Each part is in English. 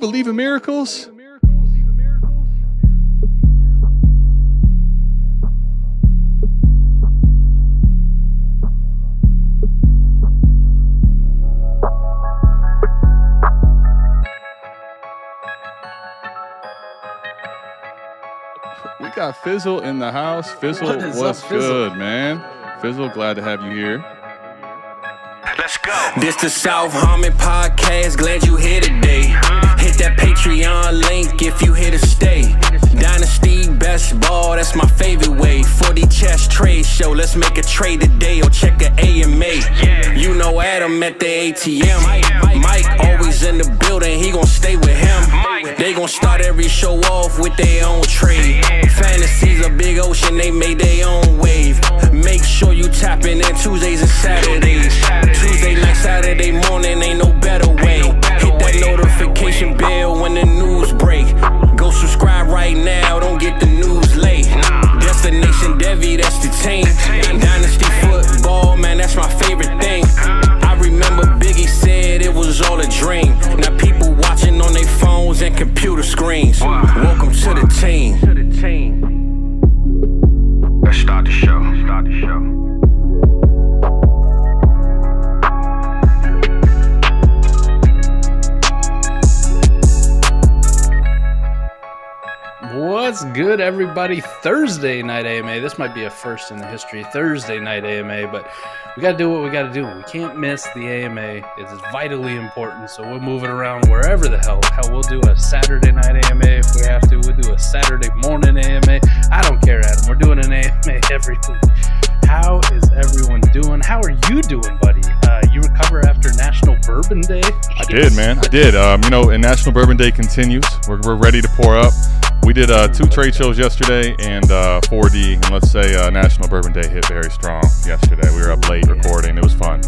believe in miracles? We got Fizzle in the house. Fizzle, what's good, man? Fizzle, glad to have you here. Let's go. This the South Harmon Podcast. Glad you here today. Hit that Patreon link if you here to stay. Dynasty best ball, that's my favorite way. 40 chess trade show. Let's make a trade today or check a AMA. You know Adam at the ATM. Mike always in the building. He gon' stay with him. They gon' start every show off with their own trade. Fantasy's a big ocean. They made their own wave. Make sure you tapping in Tuesdays and Saturdays. Tuesday night, Saturday morning, ain't no better way. Hit that notification bell when the news break. Go subscribe right now, don't get the news late. Destination Devy, that's the team. Dynasty Football, man, that's my favorite thing. I remember Biggie said it was all a dream. Now people watching on their phones and computer screens. Welcome to the team. Let's start the show. What's good, everybody? Thursday night AMA. This might be a first in the history. Thursday night AMA, but we got to do what we got to do. We can't miss the AMA. It is vitally important, so we'll move it around wherever the hell. We'll do a Saturday night AMA if we have to. We'll do a Saturday morning AMA. I don't care, Adam. We're doing an AMA every week. How is everyone doing? How are you doing, buddy? You recover after National Bourbon Day? I did, man. I did. And National Bourbon Day continues. We're ready to pour up. We did 2 trade shows yesterday and 4D, and let's say National Bourbon Day hit very strong yesterday. We were up late recording. It was fun.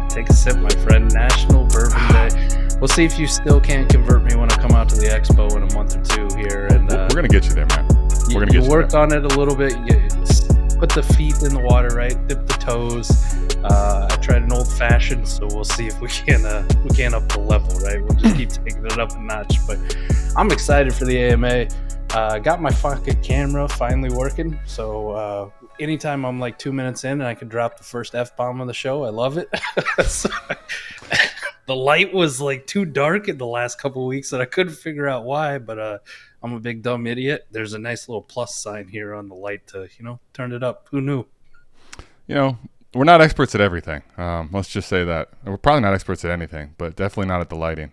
Take a sip, my friend. National Bourbon Day. We'll see if you still can't convert me when I come out to the expo in a month or two here. And we're going to get you there, man. We're going to get you work there. on it a little bit. Put the feet in the water, right? Dip the toes. I tried an old fashioned, so we'll see if we can up the level, right? We'll just keep taking it up a notch. But I'm excited for the AMA. Got my fucking camera finally working, so anytime I'm like 2 minutes in and I can drop the first F-bomb on the show, I love it. So, the light was like too dark in the last couple of weeks and I couldn't figure out why, but I'm a big dumb idiot. There's a nice little plus sign here on the light to, turn it up. Who knew? We're not experts at everything. Let's just say that. We're probably not experts at anything, but definitely not at the lighting.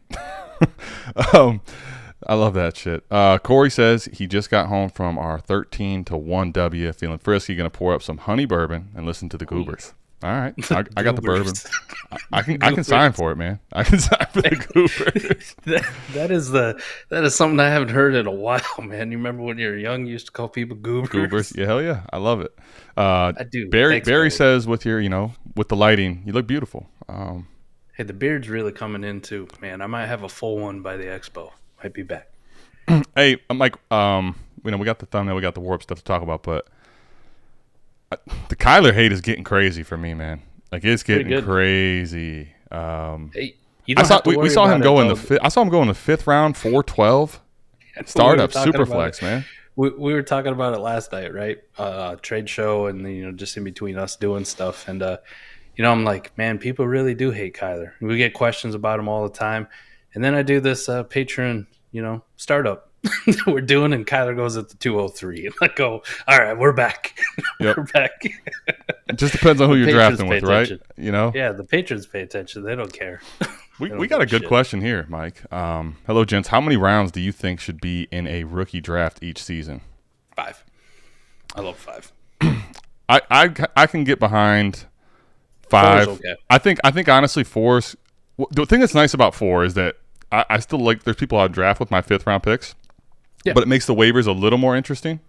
I love that shit. Corey says he just got home from our 13-1 W, feeling frisky, going to pour up some honey bourbon and listen to the Goobers. All right, I got the bourbon. I can sign for it, man. I can sign for the Goobers. that is something I haven't heard in a while, man. You remember when you were young, you used to call people Goobers? Goobers, yeah, hell yeah, I love it. I do. Barry says with your, with the lighting, you look beautiful. Hey, the beard's really coming in too, man. I might have a full one by the expo. Might be back. Hey, Mike. We got the thumbnail, we got the WoRP stuff to talk about, but the Kyler hate is getting crazy for me, man. Like it's getting crazy. Hey, you don't have to worry we saw him about go it, in the I saw him go in the 5th round, 412. Startup, Superflex, man. We were talking about it last night, right? Trade show, and just in between us doing stuff, and I'm like, man, people really do hate Kyler. We get questions about him all the time, and then I do this Patreon, startup that we're doing, and Kyler goes at the 203, and I go, all right, we're back. Yep. We're back. It just depends on who you're drafting with, right? Yeah, the patrons pay attention. They don't care. We got a good question here, Mike. Hello, gents. How many rounds do you think should be in a rookie draft each season? 5. I love 5. I can get behind 5. 4's okay. I think honestly 4's. The thing that's nice about 4 is that I still like. There's people I draft with my 5th round picks, but it makes the waivers a little more interesting.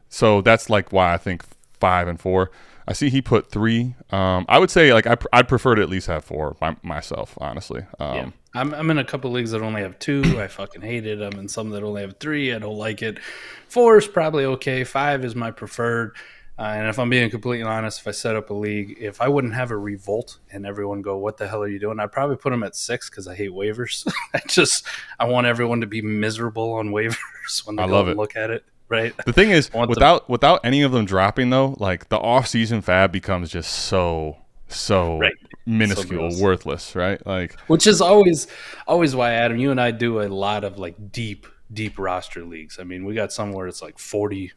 So that's like why I think 5 and 4. I see he put 3. I would say like I'd prefer to at least have 4 myself, honestly. I'm in a couple leagues that only have 2. I fucking hate it. I'm in some that only have 3. I don't like it. 4 is probably okay. 5 is my preferred. And if I'm being completely honest, if I set up a league, if I wouldn't have a revolt and everyone go, what the hell are you doing? I'd probably put them at 6 because I hate waivers. I want everyone to be miserable on waivers when they go and look at it. Right. The thing is, without any of them dropping, though, like the off-season fab becomes just so minuscule, so worthless, right? Like, which is always why, Adam, you and I do a lot of like deep roster leagues. I mean, we got somewhere it's like 40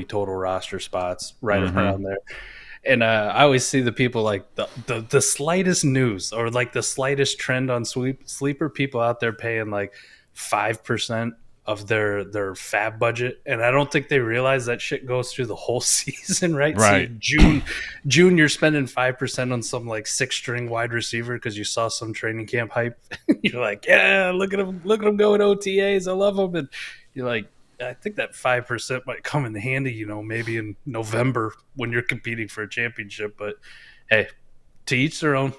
total roster spots right around there. And I always see the people like the slightest news or like the slightest trend on sleeper, people out there paying like 5% of their fab budget, and I don't think they realize that shit goes through the whole season, right? Right. So June, you're spending 5% on some like 6-string wide receiver because you saw some training camp hype. You're like, yeah, look at him going OTAs, I love him, and you're like, I think that 5% might come in handy, maybe in November when you're competing for a championship. But hey, to each their own.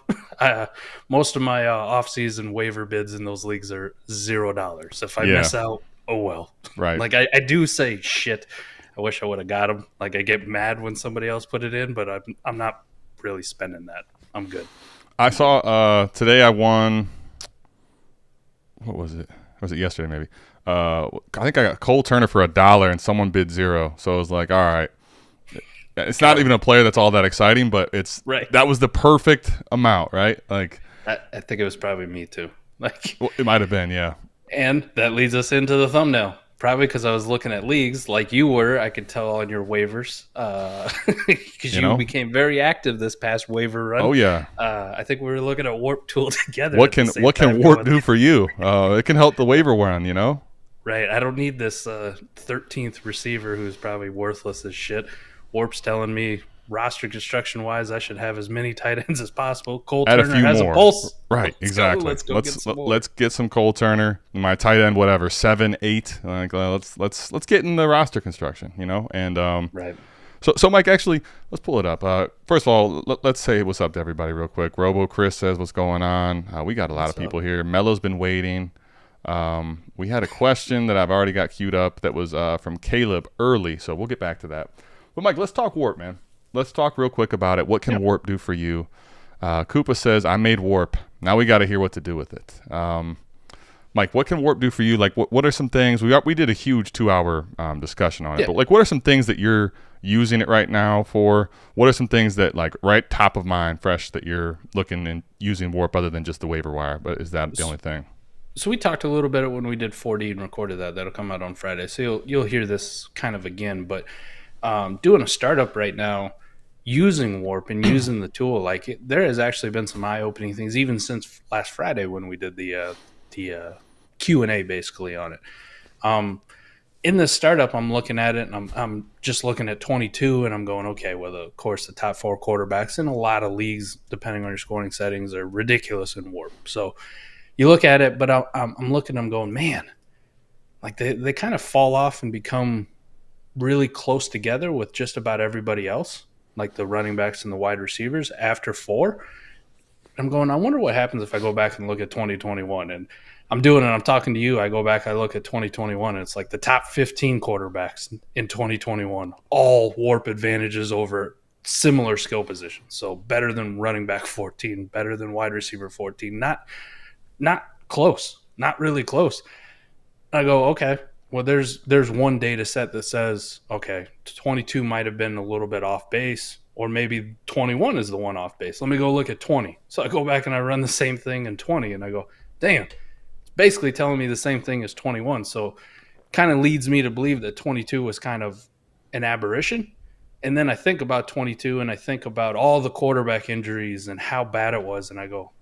Most of my off-season waiver bids in those leagues are $0. If I miss out, oh well. Right. Like I do say, shit, I wish I would have got them. Like I get mad when somebody else put it in, but I'm not really spending that. I'm good. I saw today I won. What was it? Was it yesterday? Maybe. I think I got Cole Turner for $1, and someone bid 0. So I was like, all right. It's not even a player that's all that exciting, but it's right. That was the perfect amount, right? Like, I think it was probably me too. Like, well, it might have been, yeah. And that leads us into the thumbnail. Probably because I was looking at leagues like you were. I could tell on your waivers because you became very active this past waiver run. Oh yeah. I think we were looking at WoRP tool together. What can WoRP do for you? It can help the waiver run, Right. I don't need this 13th receiver who's probably worthless as shit. WoRP's telling me roster construction wise, I should have as many tight ends as possible. Cole Turner has more. A pulse. Right, exactly. Let's get some Cole Turner. My tight end, whatever, 7, 8. Like, let's get in the roster construction, And right. So Mike, actually, let's pull it up. First of all, let's say what's up to everybody real quick. Robo Chris says what's going on. We got a lot of people here. Mello's been waiting. We had a question that I've already got queued up that was from Caleb early, so we'll get back to that. But Mike, let's talk WoRP, man. Let's talk real quick about it. What can WoRP do for you? Koopa says, I made WoRP. Now we got to hear what to do with it. Mike, what can WoRP do for you? Like, what are some things? We did a huge 2-hour discussion on it. But, like, what are some things that you're using it right now for? What are some things that, like, right top of mind, fresh, that you're looking and using WoRP other than just the waiver wire? But is that the only thing? So we talked a little bit when we did 4D and recorded that. That'll come out on Friday. So you'll hear this kind of again. But doing a startup right now, using WoRP and using the tool, like there has actually been some eye-opening things even since last Friday when we did the Q&A basically on it. In this startup, I'm looking at it and I'm just looking at 22 and I'm going, okay, well, of course, the top 4 quarterbacks in a lot of leagues, depending on your scoring settings, are ridiculous in WoRP. So you look at it, but I'm looking, I'm going, man, like they kind of fall off and become really close together with just about everybody else, like the running backs and the wide receivers after 4. I'm going, I wonder what happens if I go back and look at 2021. And I'm doing it. I'm talking to you. I go back, I look at 2021, and it's like the top 15 quarterbacks in 2021, all WoRP advantages over similar skill positions. So better than running back 14, better than wide receiver 14. Not close, not really close. I go, okay, well, there's one data set that says, okay, 22 might have been a little bit off base, or maybe 21 is the one off base. Let me go look at 20. So I go back and I run the same thing in 20, and I go, damn, it's basically telling me the same thing as 21. So kind of leads me to believe that 22 was kind of an aberration. And then I think about 22, and I think about all the quarterback injuries and how bad it was, and I go,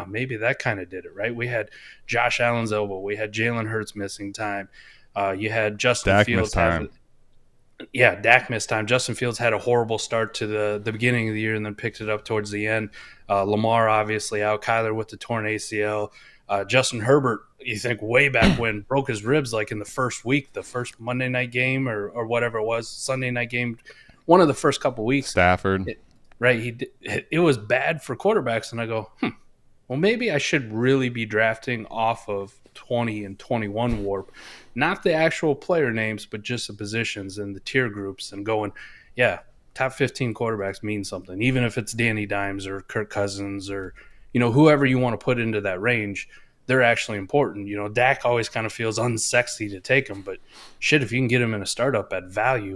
maybe that kind of did it, right? We had Josh Allen's elbow. We had Jalen Hurts missing time. You had Justin Fields. Dak missed time. Justin Fields had a horrible start to the beginning of the year and then picked it up towards the end. Lamar obviously out. Kyler with the torn ACL. Justin Herbert, you think way back when, broke his ribs like in the first week, the first Monday night game or whatever it was, Sunday night game, one of the first couple weeks. Stafford. It was bad for quarterbacks, and I go, well, maybe I should really be drafting off of 20 and 21 WoRP, not the actual player names, but just the positions and the tier groups, and going, yeah, top 15 quarterbacks mean something, even if it's Danny Dimes or Kirk Cousins or, whoever you want to put into that range. They're actually important. Dak always kind of feels unsexy to take him, but shit, if you can get him in a startup at value,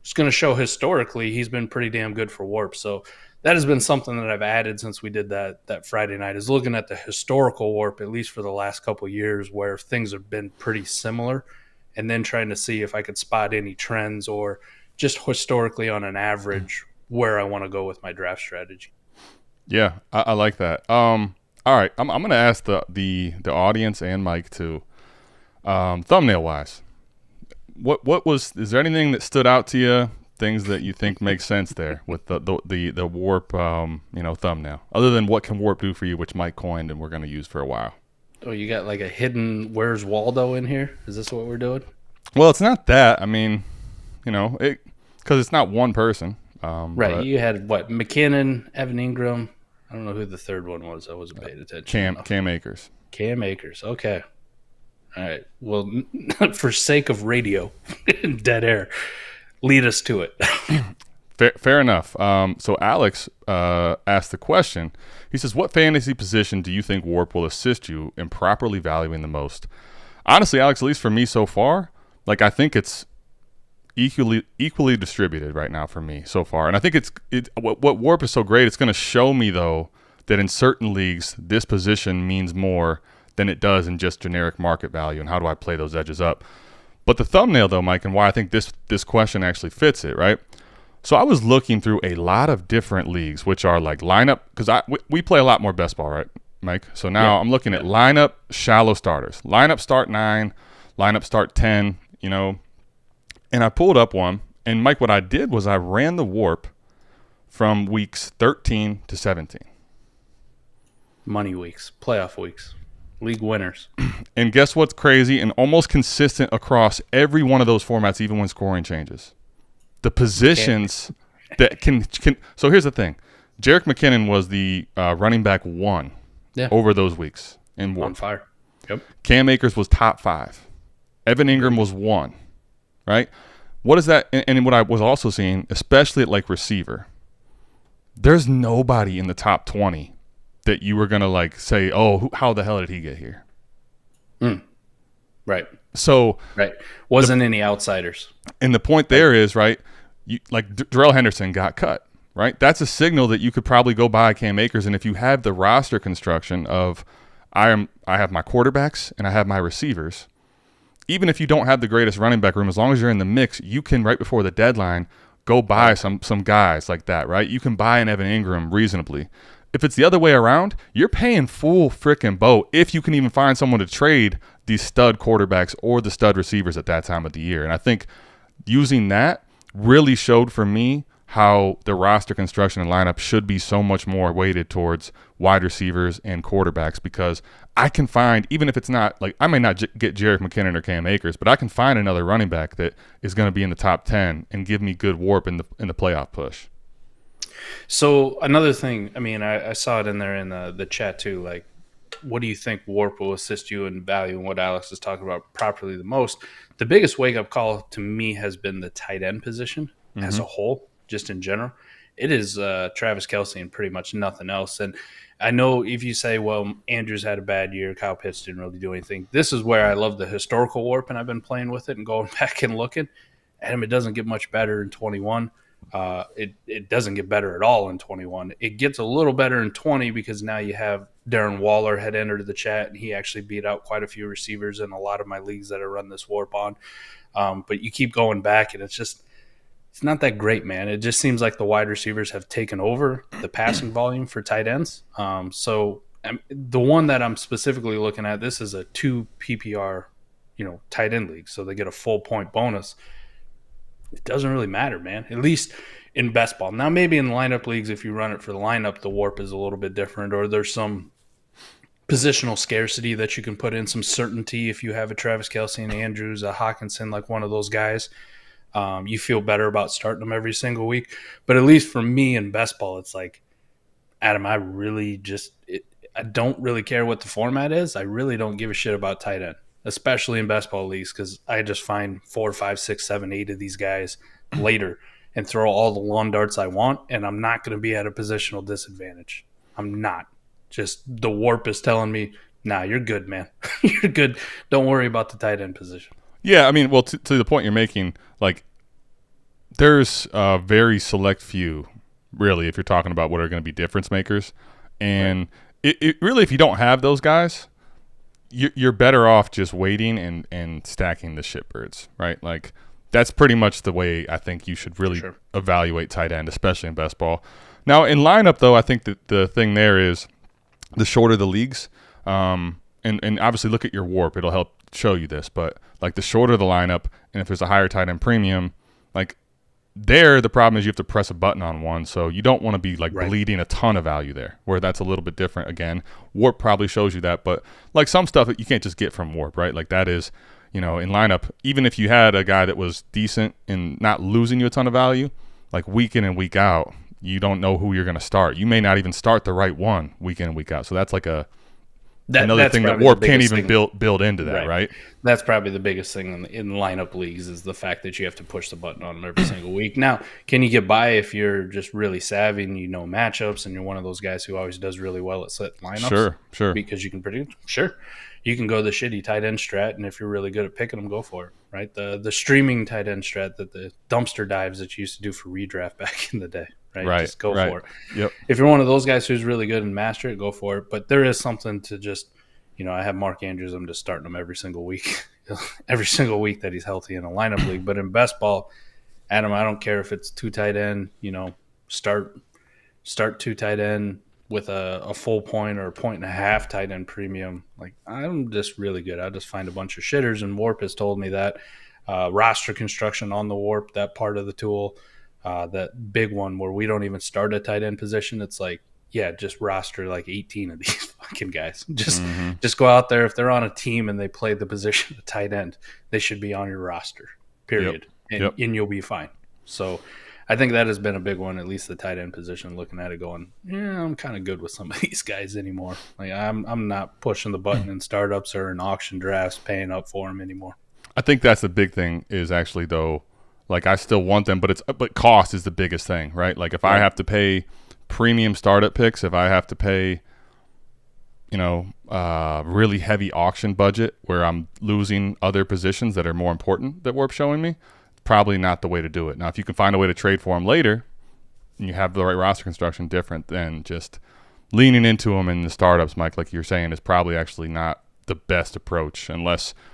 it's going to show historically he's been pretty damn good for WoRP. So that has been something that I've added since we did that Friday night, is looking at the historical WoRP, at least for the last couple of years, where things have been pretty similar, and then trying to see if I could spot any trends or just historically on an average where I want to go with my draft strategy. Yeah, I like that. All right, I'm going to ask the audience and Mike too, thumbnail wise. Is there anything that stood out to you? Things that you think make sense there with the WoRP thumbnail, other than what can WoRP do for you, which Mike coined and we're going to use for a while. Oh, you got like a hidden Where's Waldo in here? Is this what we're doing? Well, it's not that. I mean, because it's not one person. Right. You had what? McKinnon, Evan Ingram. I don't know who the third one was. I wasn't paying attention. Cam Akers. Cam Akers. Okay. All right. Well, for sake of radio, dead air, lead us to it. Fair enough. So Alex asked the question. He says, what fantasy position do you think WoRP will assist you in properly valuing the most? Honestly, Alex, at least for me so far, I think it's equally distributed right now for me so far. And I think what WoRP is so great, it's going to show me, though, that in certain leagues, this position means more than it does in just generic market value, and how do I play those edges up. But the thumbnail, though, Mike, and why I think this question actually fits it, right? So I was looking through a lot of different leagues, which are like lineup, because we play a lot more best ball, right, Mike? So now I'm looking at lineup shallow starters. Lineup start 9, lineup start 10, and I pulled up one. And, Mike, what I did was I ran the WoRP from weeks 13 to 17. Money weeks, playoff weeks, league winners. And guess what's crazy and almost consistent across every one of those formats, even when scoring changes? The positions that can – so here's the thing. Jerick McKinnon was the running back 1 over those weeks in WoRP. On fire. Yep. Cam Akers was top 5. Evan Ingram was 1, right? What is that? And what I was also seeing, especially at receiver, there's nobody in the top 20 that you were going to say, oh, how the hell did he get here? Right. So wasn't any outsiders. And the point there is, right, Darrell Henderson got cut, right? That's a signal that you could probably go buy Cam Akers. And if you have the roster construction of I have my quarterbacks and I have my receivers, even if you don't have the greatest running back room, as long as you're in the mix, you can, right before the deadline, go buy some guys like that, right? You can buy an Evan Ingram reasonably. If it's the other way around, you're paying full frickin' boat if you can even find someone to trade these stud quarterbacks or the stud receivers at that time of the year. And I think using that really showed for me how the roster construction and lineup should be so much more weighted towards wide receivers and quarterbacks, because I can find, even if it's not I may not get Jerick McKinnon or Cam Akers, but I can find another running back that is going to be in the top 10 and give me good WoRP in the playoff push. So another thing, I mean, I saw it in there in the chat too. What do you think WoRP will assist you in value, and what Alex is talking about properly the most? The biggest wake-up call to me has been the tight end position as a whole, just in general. It is Travis Kelce and pretty much nothing else. And I know if you say, well, Andrews had a bad year, Kyle Pitts didn't really do anything. This is where I love the historical WoRP, and I've been playing with it and going back and looking. And it doesn't get much better in 21. It doesn't get better at all in 21. It gets a little better in 20 because now you have Darren Waller had entered the chat, and he actually beat out quite a few receivers in a lot of my leagues that I run this WoRP on. But you keep going back, and it's not that great, man. It just seems like the wide receivers have taken over the passing volume for tight ends. So the one that I'm specifically looking at, this is a 2 PPR, tight end league, so they get a full point bonus. It doesn't really matter, man, at least in best ball. Now, maybe in lineup leagues, if you run it for the lineup, the WoRP is a little bit different, or there's some positional scarcity that you can put in, some certainty. If you have a Travis Kelce and Andrews, a Hawkinson, one of those guys, you feel better about starting them every single week. But at least for me in best ball, it's Adam, I don't really care what the format is. I really don't give a shit about tight end, especially in best ball leagues, because I just find 4, 5, 6, 7, 8 of these guys later. and throw all the lawn darts I want, and I'm not going to be at a positional disadvantage. I'm not. Just the WoRP is telling me, nah, you're good, man. You're good. Don't worry about the tight end position. Yeah, I mean, well, to the point you're making, like, there's a very select few, really, if you're talking about what are going to be difference makers. And it really, if you don't have those guys, you're better off just waiting and stacking the shitbirds, right? Like, that's pretty much the way I think you should really evaluate tight end, especially in best ball. Now, in lineup, though, I think that the thing there is the shorter the leagues, and obviously look at your WoRP. It'll help show you this. But, like, the shorter the lineup, and if there's a higher tight end premium, like, there, the problem is you have to press a button on one, so you don't want to be, like, bleeding a ton of value there, where that's a little bit different. Again, WoRP probably shows you that, but, like, some stuff that you can't just get from WoRP, right? Like, that is, in lineup, even if you had a guy that was decent and not losing you a ton of value, like, week in and week out, you don't know who you're going to start. You may not even start the right one week in and week out, so that's like another thing that WoRP can't even build into that, right? That's probably the biggest thing in lineup leagues is the fact that you have to push the button on them every single week. Now, can you get by if you're just really savvy and you know matchups and you're one of those guys who always does really well at set lineups? Sure. Because you can predict? Sure. You can go the shitty tight end strat, and if you're really good at picking them, go for it, right? The streaming tight end strat, that the dumpster dives that you used to do for redraft back in the day. Right. Just go for it. Yep. If you're one of those guys who's really good and master it, go for it. But there is something to just, I have Mark Andrews. I'm just starting him every single week, that he's healthy in a lineup league. But in best ball, Adam, I don't care if it's two tight end. Start two tight end with a full point or a point and a half tight end premium. Like, I'm just really good. I just find a bunch of shitters, and WoRP has told me that. Roster construction on the WoRP, that part of the tool. That big one where we don't even start a tight end position. It's like, just roster like 18 of these fucking guys. Just go out there. If they're on a team and they play the position of tight end, they should be on your roster, period. And you'll be fine. So I think that has been a big one, at least the tight end position, looking at it going, I'm kind of good with some of these guys anymore. Like, I'm not pushing the button in startups or in auction drafts, paying up for them anymore. I think that's the big thing is actually, though, like, I still want them, but cost is the biggest thing, right? Like, if I have to pay premium startup picks, if I have to pay, really heavy auction budget where I'm losing other positions that are more important that WoRP's showing me, probably not the way to do it. Now, if you can find a way to trade for them later and you have the right roster construction, different than just leaning into them in the startups, Mike, like you're saying, is probably actually not the best approach unless –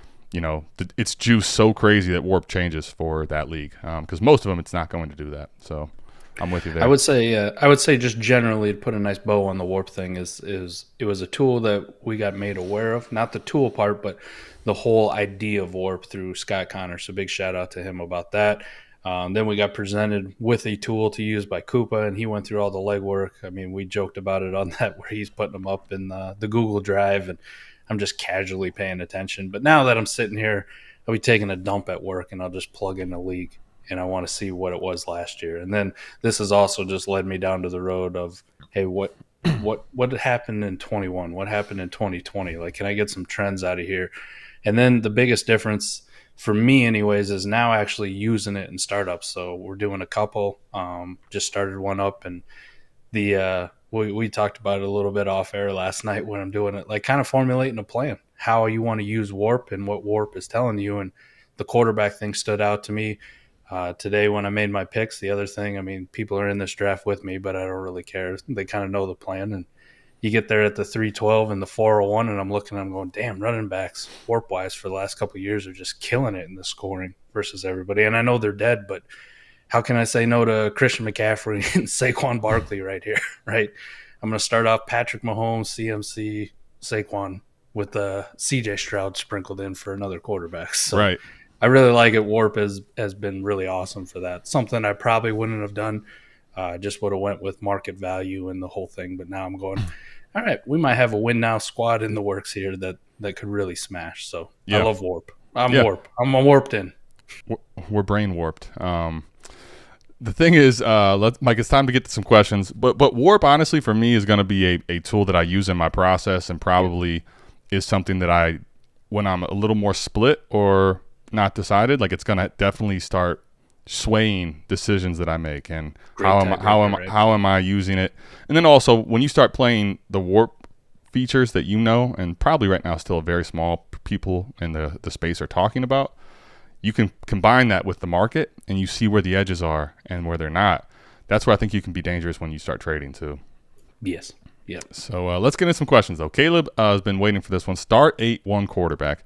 it's juiced so crazy that WoRP changes for that league. Because most of them, it's not going to do that. So I'm with you there. I would say just generally to put a nice bow on the WoRP thing is it was a tool that we got made aware of, not the tool part, but the whole idea of WoRP through Scott Connor. So big shout out to him about that. Then we got presented with a tool to use by Koopa, and he went through all the legwork. I mean, we joked about it on that where he's putting them up in the Google Drive, and I'm just casually paying attention. But now that I'm sitting here, I'll be taking a dump at work, and I'll just plug in a league, and I want to see what it was last year. And then this has also just led me down to the road of, hey, what happened in 21? What happened in 2020? Like, can I get some trends out of here? And then the biggest difference for me anyways is now actually using it in startups. So we're doing a couple, just started one up, and we talked about it a little bit off air last night when I'm doing it, like kind of formulating a plan, how you want to use WoRP and what WoRP is telling you. And the quarterback thing stood out to me today when I made my picks. The other thing, I mean, people are in this draft with me, but I don't really care. They kind of know the plan. And you get there at the 312 and the 401, and I'm going, damn, running backs WoRP-wise for the last couple of years are just killing it in the scoring versus everybody. And I know they're dead, but how can I say no to Christian McCaffrey and Saquon Barkley right here, right? I'm going to start off Patrick Mahomes, CMC, Saquon with CJ Stroud sprinkled in for another quarterback. So right. I really like it. WoRP has been really awesome for that. Something I probably wouldn't have done. Just would have went with market value and the whole thing. But now I'm going, all right, we might have a win now squad in the works here that could really smash. So yeah. I love WoRP. WoRP. I'm warped in. We're brain warped. The thing is, Mike, it's time to get to some questions. But WoRP, honestly, for me, is going to be a tool that I use in my process and probably is something that when I'm a little more split or not decided, like it's going to definitely start swaying decisions that I make, and Great how am I using it? And then also when you start playing the WoRP features that and probably right now still a very small people in the space are talking about, you can combine that with the market and you see where the edges are and where they're not. That's where I think you can be dangerous when you start trading too. Yes. Yeah. So let's get into some questions though. Caleb has been waiting for this one. Start 8-1 quarterback.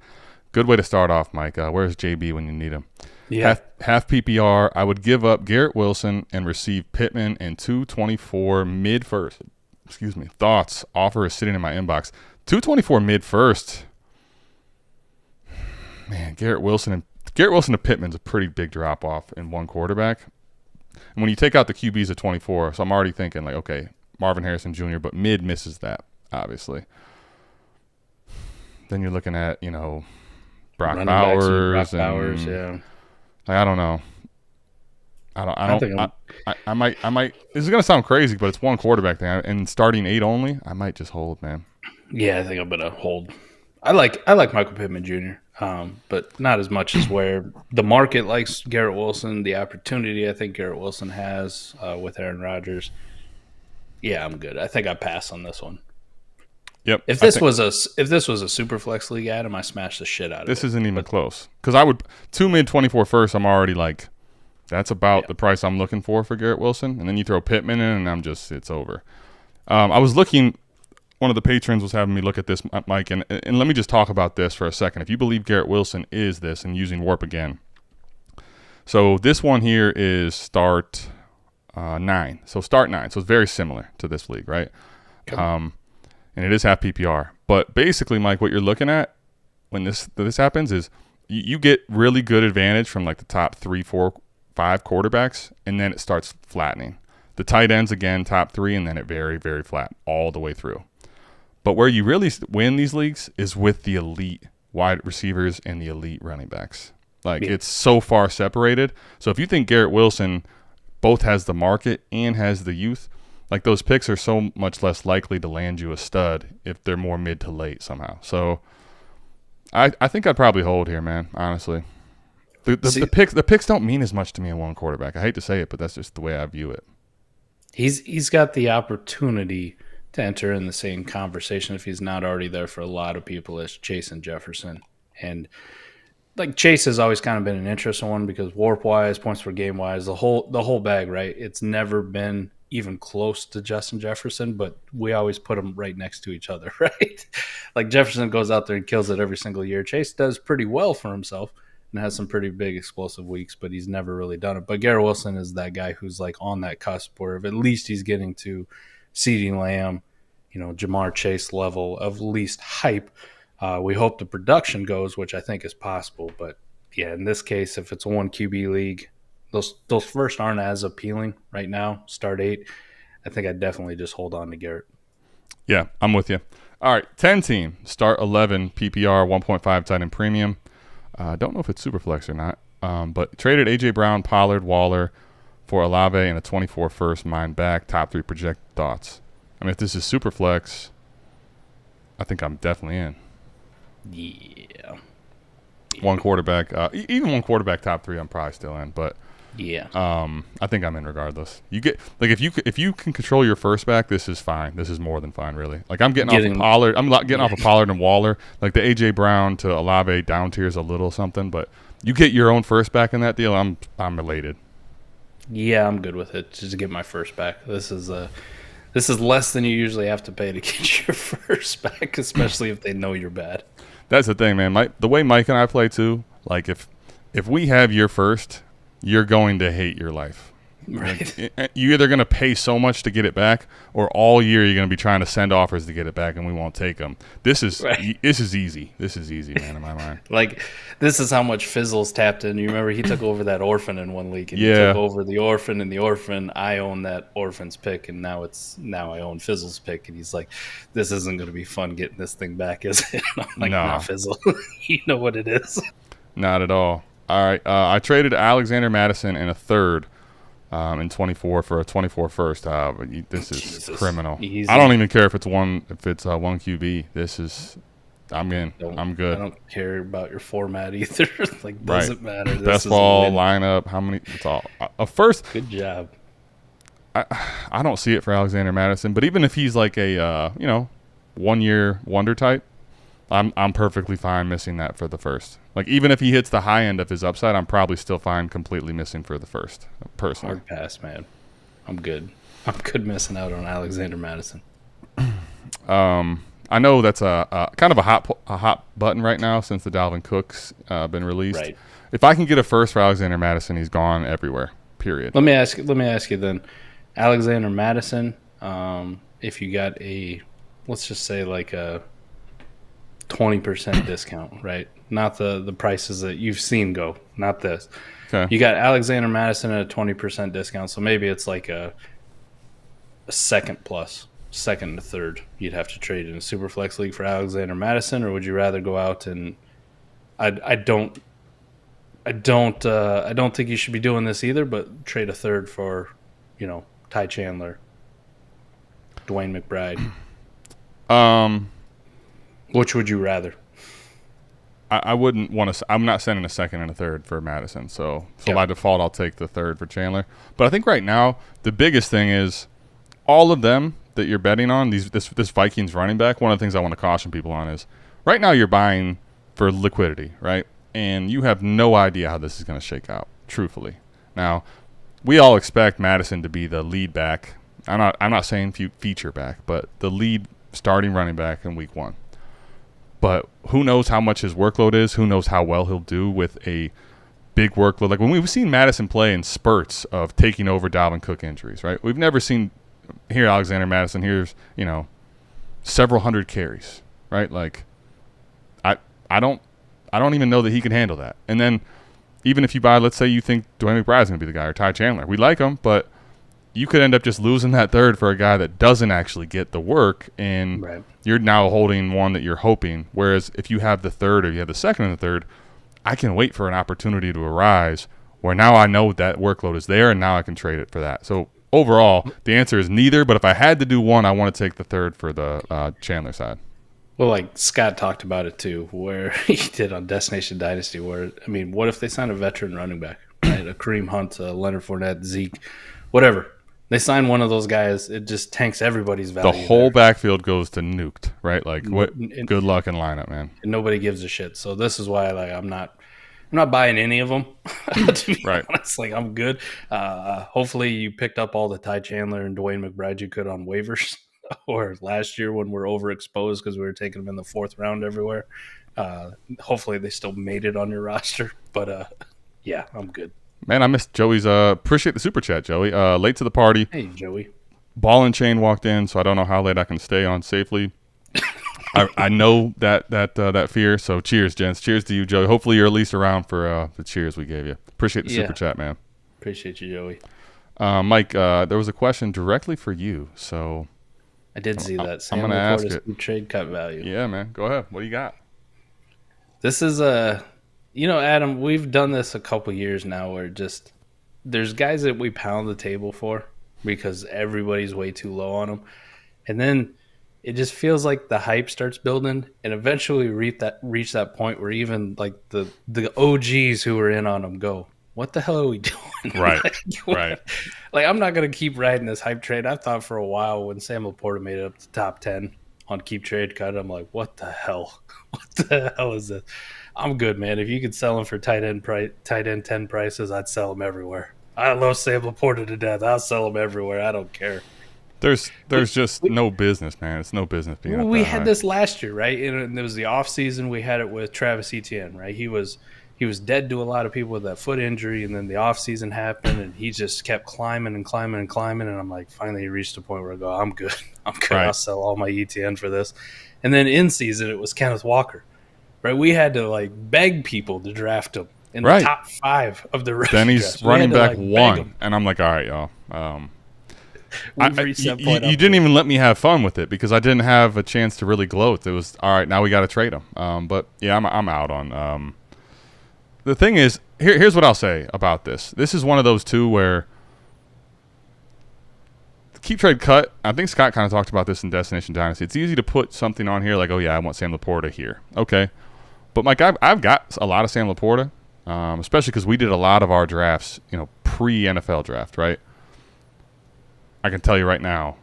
Good way to start off, Mike. Where's JB when you need him? Yeah. Half PPR. I would give up Garrett Wilson and receive Pittman and 224 mid first. Excuse me. Thoughts. Offer is sitting in my inbox. 224 mid first. Man, Garrett Wilson to Pittman's a pretty big drop off in one quarterback. And when you take out the QBs at 24, so I'm already thinking like, okay, Marvin Harrison Jr., but mid misses that, obviously. Then you're looking at, Brock Bowers. Yeah. Like, I don't know. I might. This is gonna sound crazy, but it's one quarterback thing. And starting 8 only, I might just hold, man. Yeah, I think I'm gonna hold. I like Michael Pittman Jr., but not as much as where the market likes Garrett Wilson. The opportunity I think Garrett Wilson has with Aaron Rodgers. Yeah, I'm good. I think I pass on this one. Yep. If this was a Superflex league, Adam, I smash the shit out of it. This isn't even close. Because I would 2 mid 24 first. I'm already like, that's about the price I'm looking for Garrett Wilson. And then you throw Pittman in, and it's over. I was looking. One of the patrons was having me look at this, Mike, and let me just talk about this for a second. If you believe Garrett Wilson is this, and using WoRP again. So this one here is start 9. So start 9. So it's very similar to this league, right? Okay. And it is half PPR. But basically, Mike, what you're looking at when this happens is you get really good advantage from like the top 3, 4, 5 quarterbacks, and then it starts flattening. The tight ends, again, top 3, and then it very, very flat all the way through. But where you really win these leagues is with the elite wide receivers and the elite running backs. It's so far separated. So if you think Garrett Wilson both has the market and has the youth, like those picks are so much less likely to land you a stud if they're more mid to late somehow. So I think I'd probably hold here, man, honestly. The picks don't mean as much to me in one quarterback. I hate to say it, but that's just the way I view it. He's got the opportunity to enter in the same conversation if he's not already there for a lot of people as Chase and Jefferson. And like Chase has always kind of been an interesting one because WoRP wise, points per game wise, the whole bag, right? It's never been even close to Justin Jefferson, but we always put them right next to each other, right? Like Jefferson goes out there and kills it every single year. Chase does pretty well for himself and has some pretty big explosive weeks, but he's never really done it. But Garrett Wilson is that guy who's like on that cusp where at least he's getting to CeeDee Lamb, Jamar Chase level of least hype. We hope the production goes, which I think is possible. But yeah, in this case, if it's a 1 QB league, those first aren't as appealing right now. Start 8. I think I'd definitely just hold on to Garrett. Yeah, I'm with you. All right, 10 team. Start 11 PPR, 1.5 tight end premium. Don't know if it's Superflex or not, but traded A.J. Brown, Pollard, Waller for Olave and a 24 first, mine back, top 3 projected thoughts. I mean, if this is Superflex, I think I'm definitely in. Yeah. One quarterback, even one quarterback top 3, I'm probably still in, but yeah. I think I'm in regardless. You get like if you can control your first back, this is fine. This is more than fine, really. Like I'm getting off of Pollard. I'm getting off of Pollard and Waller. Like the A.J. Brown to Olave down tier is a little something, but you get your own first back in that deal. I'm elated. Yeah, I'm good with it. Just to get my first back. This is less than you usually have to pay to get your first back, especially if they know you're bad. That's the thing, man. The way Mike and I play too, like if we have your first, you're going to hate your life. Right. Like, you're either going to pay so much to get it back, or all year you're going to be trying to send offers to get it back, and we won't take them. This is easy. This is easy, man, in my mind. Like, this is how much Fizzle's tapped in. You remember he took over that orphan in one league, and he took over the orphan and the orphan. I own that orphan's pick, and now I own Fizzle's pick, and he's like, this isn't going to be fun getting this thing back, is it? And I'm like, nah, Fizzle, you know what it is. Not at all. All right, I traded Alexander Madison and a third in 24 for a 24 first. This is criminal. Easy. I don't even care if it's one QB. This is I'm in. I'm good. I don't care about your format either. Like, doesn't matter. This Best ball, lineup, how many? It's all. First. Good job. I don't see it for Alexander Madison, but even if he's like a 1 year wonder type, I'm perfectly fine missing that for the first. Like, even if he hits the high end of his upside, I'm probably still fine completely missing for the first, personally. Hard pass, man. I'm good. I'm good missing out on Alexander Madison. I know that's a kind of a hot button right now since the Dalvin Cook's been released. Right. If I can get a first for Alexander Madison, he's gone everywhere. Period. Let me ask you then, Alexander Madison. If you got let's just say like a 20% discount, right? Not the prices that you've seen go, not this. Okay. You got Alexander Madison at a 20% discount, so maybe it's like a second to third. You'd have to trade in a Superflex league for Alexander Madison, or would you rather go out and I don't think you should be doing this either, but trade a third for, Ty Chandler, Dwayne McBride. Which would you rather? I wouldn't want to. I'm not sending a second and a third for Madison, so Yep. by default I'll take the third for Chandler. But I think right now the biggest thing is all of them that you're betting on. This Vikings running back. One of the things I want to caution people on is right now you're buying for liquidity, right? And you have no idea how this is going to shake out. Truthfully, now we all expect Madison to be the lead back. I'm not saying feature back, but the lead starting running back in week 1. But who knows how much his workload is? Who knows how well he'll do with a big workload? Like when we've seen Madison play in spurts of taking over Dalvin Cook injuries, right? We've never seen here Alexander Madison. Here's several hundred carries, right? Like I don't even know that he can handle that. And then even if you buy, let's say you think Dwayne McBride's going to be the guy or Ty Chandler, we like him, but you could end up just losing that third for a guy that doesn't actually get the work, and Right. You're now holding one that you're hoping. Whereas if you have the third or you have the second and the third, I can wait for an opportunity to arise where now I know that workload is there and now I can trade it for that. So overall, the answer is neither, but if I had to do one, I want to take the third for the Chandler side. Well, like Scott talked about it too, where he did on Destination Dynasty, what if they sign a veteran running back, right? A Kareem Hunt, Leonard Fournette, Zeke, whatever. They sign one of those guys, it just tanks everybody's value. The whole backfield goes to nuked, right? Like, good luck in lineup, man. And nobody gives a shit. So this is why, I'm not buying any of them. To be honest, I'm good. Hopefully, you picked up all the Ty Chandler and Dwayne McBride you could on waivers, or last year when we're overexposed because we were taking them in the 4th round everywhere. Hopefully, they still made it on your roster. But yeah, I'm good. Man, I missed Joey's. Appreciate the super chat, Joey. Late to the party. Hey, Joey. Ball and chain walked in, so I don't know how late I can stay on safely. I know that fear. So cheers, gents. Cheers to you, Joey. Hopefully you're at least around for the cheers we gave you. Appreciate the super chat, man. Appreciate you, Joey. Mike, there was a question directly for you, so I did see that. I'm going to ask it. Trade cut value. Yeah, man. Go ahead. What do you got? This is Adam, we've done this a couple years now where just there's guys that we pound the table for because everybody's way too low on them. And then it just feels like the hype starts building and eventually reach that point where even like the OGs who are in on them go, what the hell are we doing? Right. Right. Like, I'm not going to keep riding this hype trade. I thought for a while when Sam LaPorta made it up to top 10 on keep trade cut, I'm like, what the hell? What the hell is this? I'm good, man. If you could sell them for tight end 10 prices, I'd sell them everywhere. I love Sam LaPorta to death. I'll sell them everywhere. I don't care. There's just no business, man. It's no business being. We had this last year, right? And it was the off season. We had it with Travis Etienne, right? He was dead to a lot of people with that foot injury, and then the off season happened, and he just kept climbing and climbing and climbing. And I'm like, finally, he reached a point where I go, I'm good. Right. I'll sell all my Etienne for this. And then in season, it was Kenneth Walker. Right, we had to beg people to draft him in the top 5 of the rookie Then he's drafts. running back 1, and I'm like, all right, y'all. You didn't even let me have fun with it because I didn't have a chance to really gloat. It was all right. Now we got to trade him. But yeah, I'm out on. The thing is, here's what I'll say about this. This is one of those two where keep trade cut. I think Scott kind of talked about this in Destination Dynasty. It's easy to put something on here like, oh yeah, I want Sam LaPorta here. Okay, but Mike, I've got a lot of Sam LaPorta, especially because we did a lot of our drafts, pre-NFL draft, right? I can tell you right now,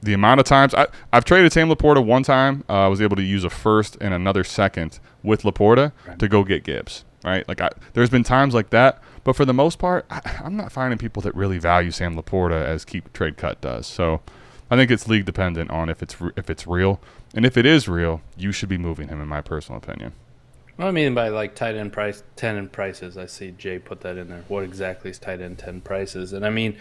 the amount of times I've traded Sam LaPorta one time, I was able to use a first and another second with LaPorta to go get Gibbs, right? Like there's been times like that, but for the most part, I'm not finding people that really value Sam LaPorta as keep trade cut does. So I think it's league dependent on if it's real, and if it is real, you should be moving him, in my personal opinion. What I mean by like tight end price, 10 end prices, I see Jay put that in there. What exactly is tight end 10 prices? And I mean,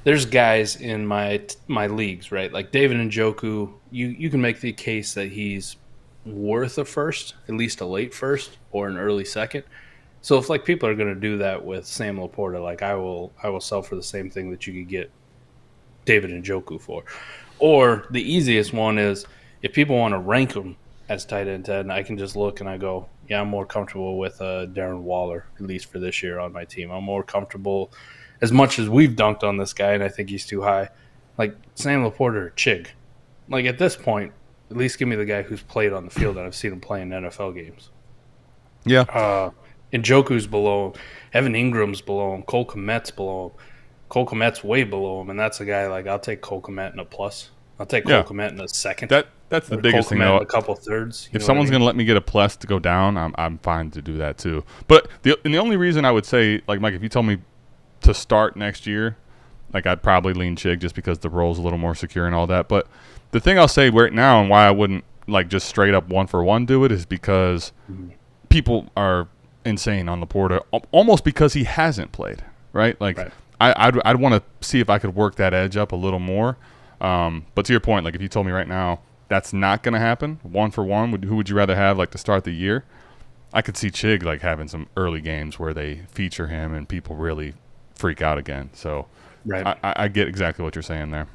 there's guys in my leagues, right? Like David Njoku, you can make the case that he's worth a first, at least a late first or an early second. So if like people are going to do that with Sam LaPorta, like I will sell for the same thing that you could get David Njoku for. Or the easiest one is if people want to rank him as tight end 10, I can just look and I go, yeah, I'm more comfortable with Darren Waller, at least for this year on my team. I'm more comfortable, as much as we've dunked on this guy and I think he's too high, like Sam LaPorta or Chig. Like at this point, at least give me the guy who's played on the field and I've seen him play in NFL games. Yeah. Njoku's below him. Evan Ingram's below him. Cole Kmet's below him. Cole Kmet's way below him, and that's a guy like I'll take Cole Kmet in a plus. I'll take Cole Kmet in a second. That's the biggest thing, though. A couple thirds. If someone's going to let me get a plus to go down, I'm fine to do that too. But the only reason I would say, like Mike, if you told me to start next year, like I'd probably lean Chig just because the role's a little more secure and all that. But the thing I'll say right now and why I wouldn't like just straight up 1-for-1 do it is because people are insane on LaPorta almost because he hasn't played, right? Like I'd want to see if I could work that edge up a little more. But to your point, like if you told me right now that's not going to happen, 1-for-1, who would you rather have like to start the year? I could see Chig like having some early games where they feature him and people really freak out again. So I get exactly what you're saying there.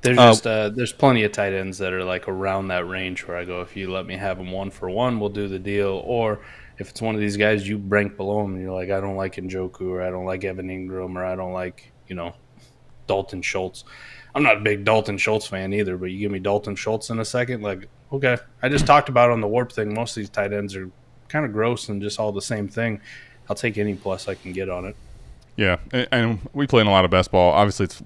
There's just there's plenty of tight ends that are like around that range where I go, if you let me have them 1-for-1, we'll do the deal. Or if it's one of these guys you rank below him and you're like, I don't like Njoku, or I don't like Evan Ingram, or I don't like, Dalton Schultz. I'm not a big Dalton Schultz fan either, but you give me Dalton Schultz in a second, like, okay. I just talked about on the WoRP thing, most of these tight ends are kind of gross and just all the same thing. I'll take any plus I can get on it. Yeah, and we play in a lot of best ball. Obviously, it's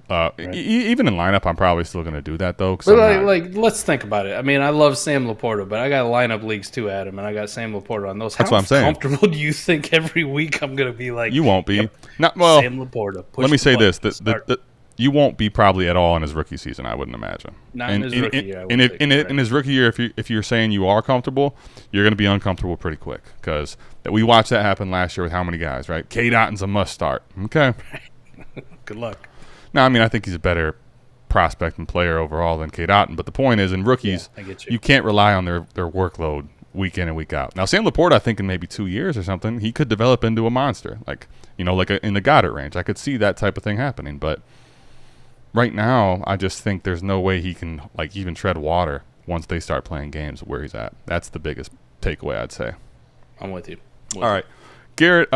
even in lineup, I'm probably still going to do that, though. But let's think about it. I mean, I love Sam LaPorta, but I got lineup leagues too, Adam, and I got Sam LaPorta on those. That's what I'm saying. How comfortable do you think every week I'm going to be like? You won't be. Yep, Sam LaPorta. Let me say this. You won't be probably at all in his rookie season, I wouldn't imagine. Not in his rookie year. In his rookie year, if you're saying you are comfortable, you're going to be uncomfortable pretty quick because we watched that happen last year with how many guys, right? K. Otton's a must start. Okay. Good luck. No, I mean, I think he's a better prospect and player overall than K. Otton. But the point is, in rookies, you can't rely on their workload week in and week out. Now, Sam LaPorta, I think in maybe 2 years or something, he could develop into a monster. Like, in the Goddard range. I could see that type of thing happening. But right now, I just think there's no way he can, like, even tread water once they start playing games where he's at. That's the biggest takeaway, I'd say. I'm with you. All right. Garrett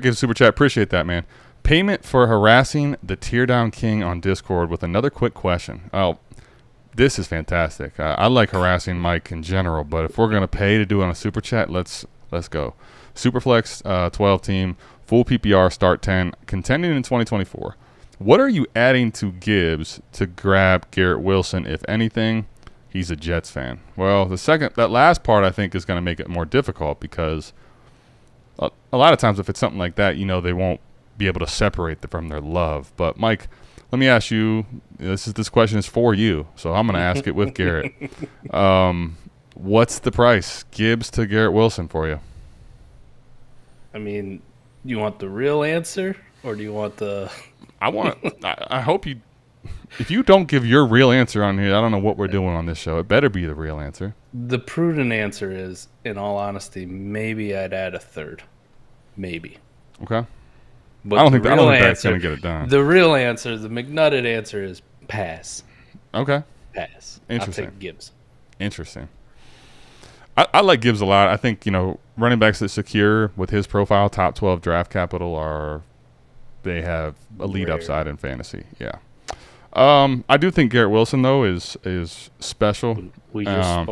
gives a super chat. Appreciate that, man. Payment for harassing the Teardown King on Discord with another quick question. Oh, this is fantastic. I like harassing Mike in general, but if we're going to pay to do it on a super chat, let's go. Superflex 12 team, full PPR, start 10, contending in 2024. What are you adding to Gibbs to grab Garrett Wilson, if anything? He's a Jets fan. Well, that last part I think is going to make it more difficult because a lot of times if it's something like that, they won't be able to separate them from their love. But Mike, let me ask you, this question is for you, so I'm going to ask it with Garrett. What's the price, Gibbs to Garrett Wilson, for you? I mean, do you want the real answer or do you want the... I hope you... If you don't give your real answer on here, I don't know what we're doing on this show. It better be the real answer. The prudent answer is, in all honesty, maybe I'd add a third. Maybe. Okay. But I don't think that's going to get it done. The real answer, the McNutted answer, is pass. Okay. Pass. Interesting. I'll take Gibbs. Interesting. I like Gibbs a lot. I think, running backs that secure with his profile, top 12 draft capital, they have elite upside in fantasy. Yeah. I do think Garrett Wilson though is special. We just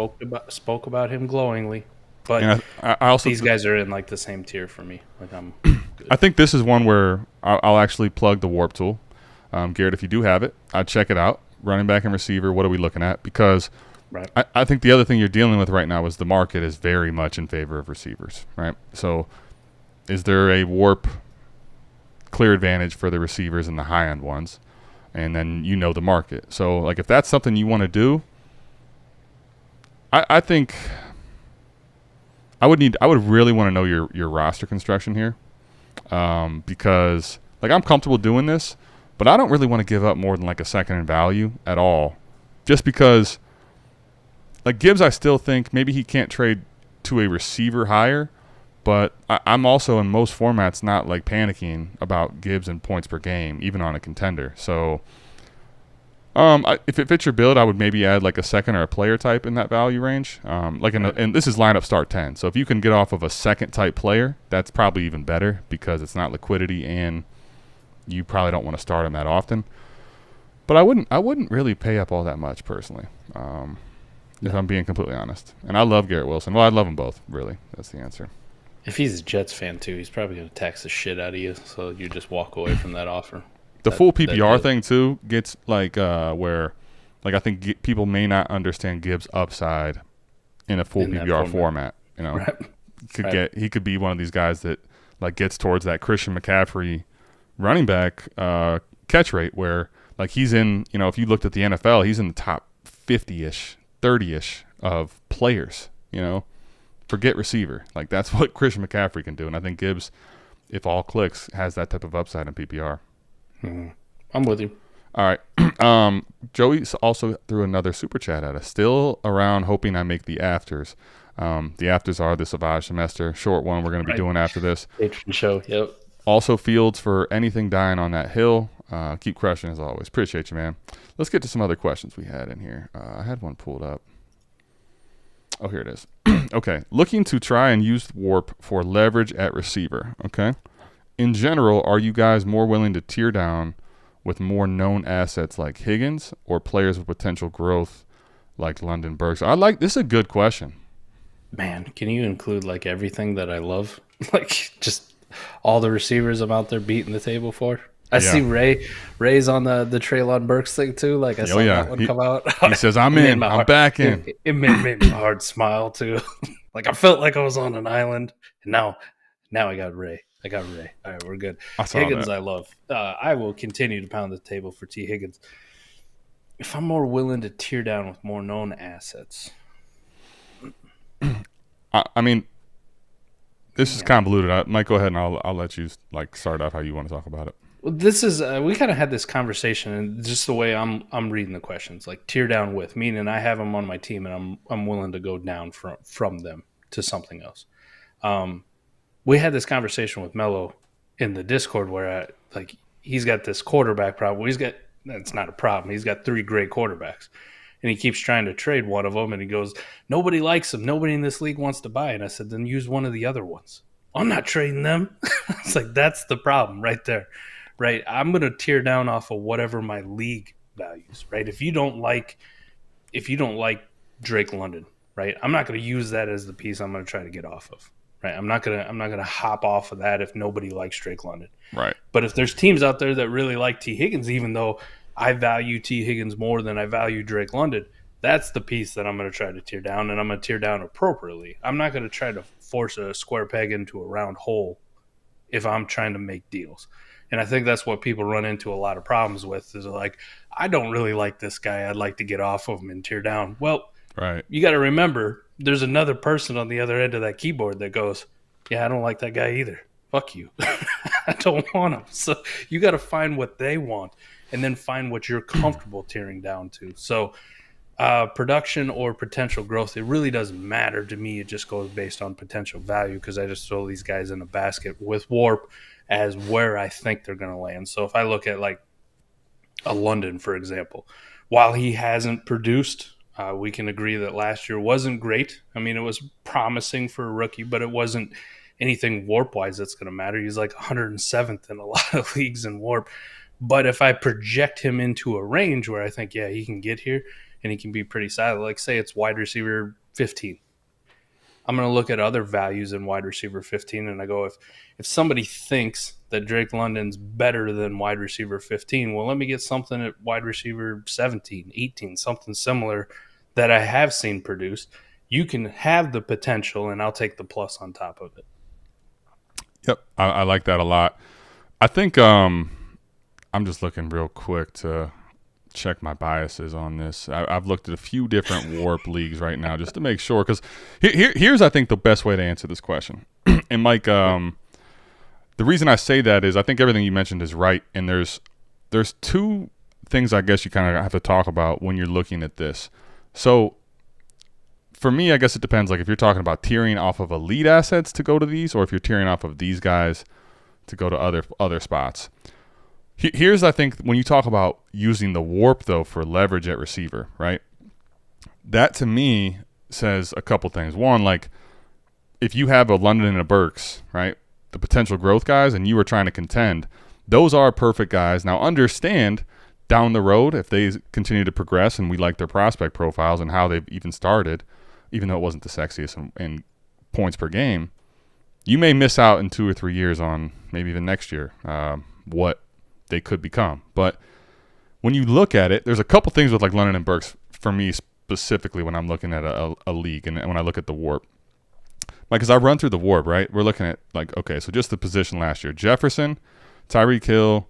spoke about him glowingly, but I also these guys are in like the same tier for me. Like I'm good. I think this is one where I'll actually plug the WoRP tool. Garrett, if you do have it, I'd check it out. Running back and receiver, what are we looking at? Because Right. I think the other thing you're dealing with right now is the market is very much in favor of receivers, right? So is there a WoRP clear advantage for the receivers and the high-end ones? And then you know the market. So, like, if that's something you want to do, I think I would really want to know your roster construction here, because, like, I'm comfortable doing this, but I don't really want to give up more than, like, a second in value at all, just because, like, Gibbs, I still think maybe he can't trade to a receiver higher, but I'm also in most formats not, like, panicking about Gibbs and points per game, even on a contender. So if it fits your build, I would maybe add, like, a second or a player type in that value range. And this is lineup start 10. So if you can get off of a second type player, that's probably even better because it's not liquidity and you probably don't want to start him that often. But I wouldn't really pay up all that much personally. If I'm being completely honest. And I love Garrett Wilson. Well, I love them both, really. That's the answer. If he's a Jets fan, too, he's probably going to tax the shit out of you, so you just walk away from that offer. The full PPR thing, too, gets, like, where, like, I think people may not understand Gibbs' upside in a full PPR format. You know, Right. He could be one of these guys that, like, gets towards that Christian McCaffrey running back catch rate where, like, he's in, you know, if you looked at the NFL, he's in the top 50-ish, 30-ish of players, you know. Forget receiver. Like, that's what Christian McCaffrey can do. And I think Gibbs, if all clicks, has that type of upside in PPR. I'm with you. All right. Joey also threw another super chat at us. Still around hoping I make the afters. The afters are the Savage semester. Short one we're going to be doing after this. Patron show, yep. Also fields for anything dying on that hill. Keep crushing as always. Appreciate you, man. Let's get to some other questions we had in here. I had one pulled up. Oh, here it is. Okay. Looking to try and use WoRP for leverage at receiver. Okay. In general, are you guys more willing to tear down with more known assets like Higgins or players with potential growth like London Burks? This is a good question. Man, can you include like everything that I love? Like just all the receivers I'm out there beating the table for? I see Ray's on the Treylon Burks thing too. Like I saw that one come out. He says, I'm back in. It made me a hard smile too. Like I felt like I was on an island. And now I got Ray. All right, we're good. Higgins, I love. I will continue to pound the table for T. Higgins. If I'm more willing to tear down with more known assets. I mean, this is convoluted. I might go ahead and I'll let you like start out how you want to talk about it. Well, this is we kind of had this conversation, and just the way I'm reading the questions, like tear down with, meaning I have them on my team, and I'm willing to go down from them to something else. We had this conversation with Mello in the Discord where he's got this quarterback problem. That's not a problem. He's got 3 great quarterbacks, and he keeps trying to trade one of them, and he goes, nobody likes him. Nobody in this league wants to buy. And I said, then use one of the other ones. I'm not trading them. It's like, that's the problem right there. Right, I'm going to tear down off of whatever my league values. Right, if you don't like Drake London, right, I'm not going to use that as the piece I'm going to try to get off of. Right, I'm not gonna hop off of that if nobody likes Drake London. Right, but if there's teams out there that really like T. Higgins, even though I value T. Higgins more than I value Drake London, that's the piece that I'm going to try to tear down, and I'm going to tear down appropriately. I'm not going to try to force a square peg into a round hole if I'm trying to make deals. And I think that's what people run into a lot of problems with is like, I don't really like this guy. I'd like to get off of him and tear down. Well, right. You got to remember there's another person on the other end of that keyboard that goes, yeah, I don't like that guy either. Fuck you. I don't want him. So you got to find what they want and then find what you're comfortable tearing down to. So production or potential growth, it really doesn't matter to me. It just goes based on potential value because I just throw these guys in a basket with WoRP as where I think they're going to land. So if I look at like a London, for example, while he hasn't produced, we can agree that last year wasn't great. I mean, it was promising for a rookie, but it wasn't anything WoRP-wise that's going to matter. He's like 107th in a lot of leagues in WoRP. But if I project him into a range where I think, yeah, he can get here and he can be pretty solid, like say it's wide receiver 15. I'm going to look at other values in wide receiver 15, and I go, if somebody thinks that Drake London's better than wide receiver 15, well, let me get something at wide receiver 17, 18, something similar that I have seen produced. You can have the potential, and I'll take the plus on top of it. Yep, I like that a lot. I think I'm just looking real quick to check my biases on this. I've looked at a few different WoRP leagues right now just to make sure, because here's I think the best way to answer this question. And Mike, the reason I say that is I think everything you mentioned is right, and there's two things I guess you kind of have to talk about when you're looking at this. So for me, I guess it depends. Like if you're talking about tiering off of elite assets to go to these, or if you're tiering off of these guys to go to other spots. Here's, I think, when you talk about using the WoRP, though, for leverage at receiver, right? That, to me, says a couple things. One, like, if you have a London and a Burks, right, the potential growth guys, and you are trying to contend, those are perfect guys. Now, understand, down the road, if they continue to progress and we like their prospect profiles and how they've even started, even though it wasn't the sexiest in points per game, you may miss out in 2 or 3 years on, maybe even next year, what they could become. But when you look at it, there's a couple things with like London and Burks for me specifically when I'm looking at a league and when I look at the WoRP. Like, as I run through the WoRP, right, we're looking at like, okay, so just the position last year. Jefferson, Tyreek Hill,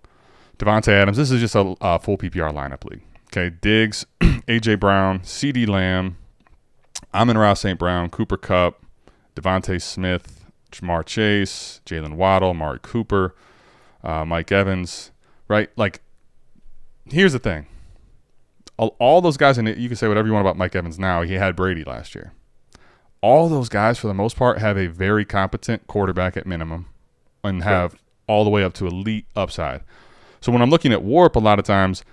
Devontae Adams. This is just a full PPR lineup league. Okay, Diggs, A.J. Brown, C.D. Lamb, Amon-Ra St. Brown, Cooper Kupp, Devontae Smith, Jamar Chase, Jalen Waddle, Mark Cooper, Mike Evans. Right? Like, here's the thing. All those guys, and you can say whatever you want about Mike Evans now. He had Brady last year. All those guys, for the most part, have a very competent quarterback at minimum and have all the way up to elite upside. So when I'm looking at WoRP, a lot of times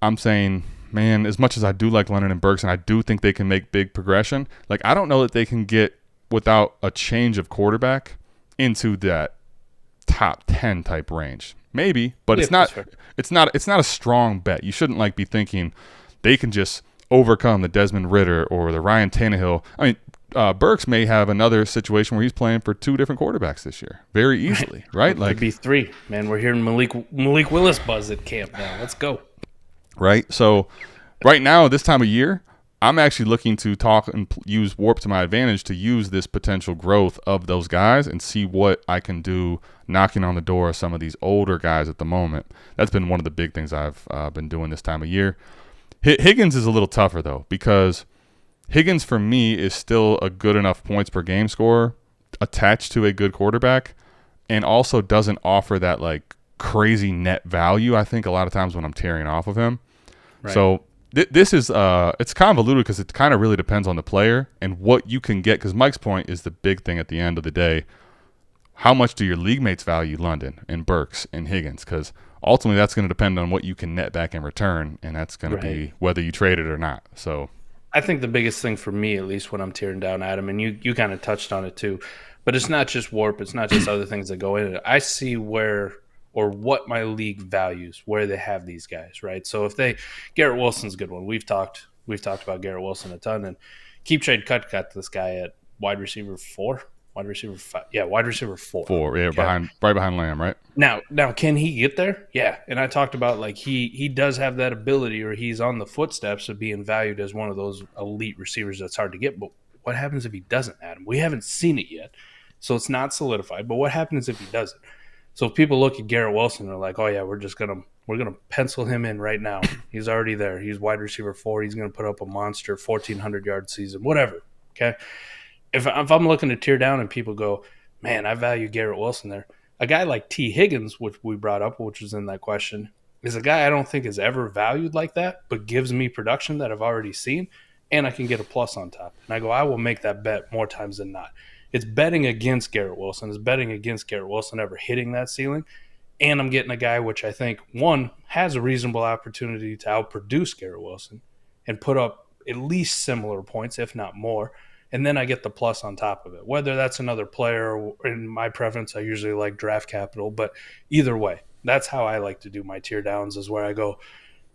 I'm saying, man, as much as I do like London and Burks, and I do think they can make big progression, like I don't know that they can get, without a change of quarterback, into that top 10 type range. Maybe, but it's not a strong bet. You shouldn't like be thinking they can just overcome the Desmond Ridder or the Ryan Tannehill. I mean, Burks may have another situation where he's playing for 2 different quarterbacks this year very easily, right? Like, could be 3. Man, we're hearing Malik Willis buzz at camp now. Let's go. Right. So right now, this time of year, I'm actually looking to talk and use WoRP to my advantage to use this potential growth of those guys and see what I can do knocking on the door of some of these older guys at the moment. That's been one of the big things I've been doing this time of year. Higgins is a little tougher, though, because Higgins, for me, is still a good enough points per game scorer attached to a good quarterback and also doesn't offer that, like, crazy net value, I think, a lot of times when I'm tearing off of him. Right. So this is it's convoluted because it kind of really depends on the player and what you can get, because Mike's point is the big thing at the end of the day. How much do your league mates value London and Burks and Higgins? Because ultimately that's going to depend on what you can net back in return, and that's going to be whether you trade it or not. So I think the biggest thing for me, at least when I'm tearing down Adam, and you kind of touched on it too, but it's not just WoRP, it's not just other things that go in it. I see where or what my league values, where they have these guys, right? So if Garrett Wilson's a good one. We've talked about Garrett Wilson a ton, and Keep Trade Cut got this guy at wide receiver 4. Wide receiver 5. Yeah, wide receiver 4. 4, yeah, okay. Right behind Lamb, right? Now, can he get there? Yeah. And I talked about, like, he does have that ability, or he's on the footsteps of being valued as one of those elite receivers that's hard to get. But what happens if he doesn't, Adam? We haven't seen it yet, so it's not solidified. But what happens if he doesn't? So if people look at Garrett Wilson and are like, oh yeah, we're gonna pencil him in right now. He's already there. He's wide receiver 4. He's gonna put up a monster 1,400-yard season, whatever. Okay. If I'm looking to tear down and people go, man, I value Garrett Wilson there. A guy like T. Higgins, which we brought up, which was in that question, is a guy I don't think is ever valued like that, but gives me production that I've already seen, and I can get a plus on top. And I go, I will make that bet more times than not. It's betting against Garrett Wilson. It's betting against Garrett Wilson ever hitting that ceiling. And I'm getting a guy which I think, one, has a reasonable opportunity to outproduce Garrett Wilson and put up at least similar points, if not more. And then I get the plus on top of it. Whether that's another player, or in my preference, I usually like draft capital. But either way, That's how I like to do my tier downs, is where I go,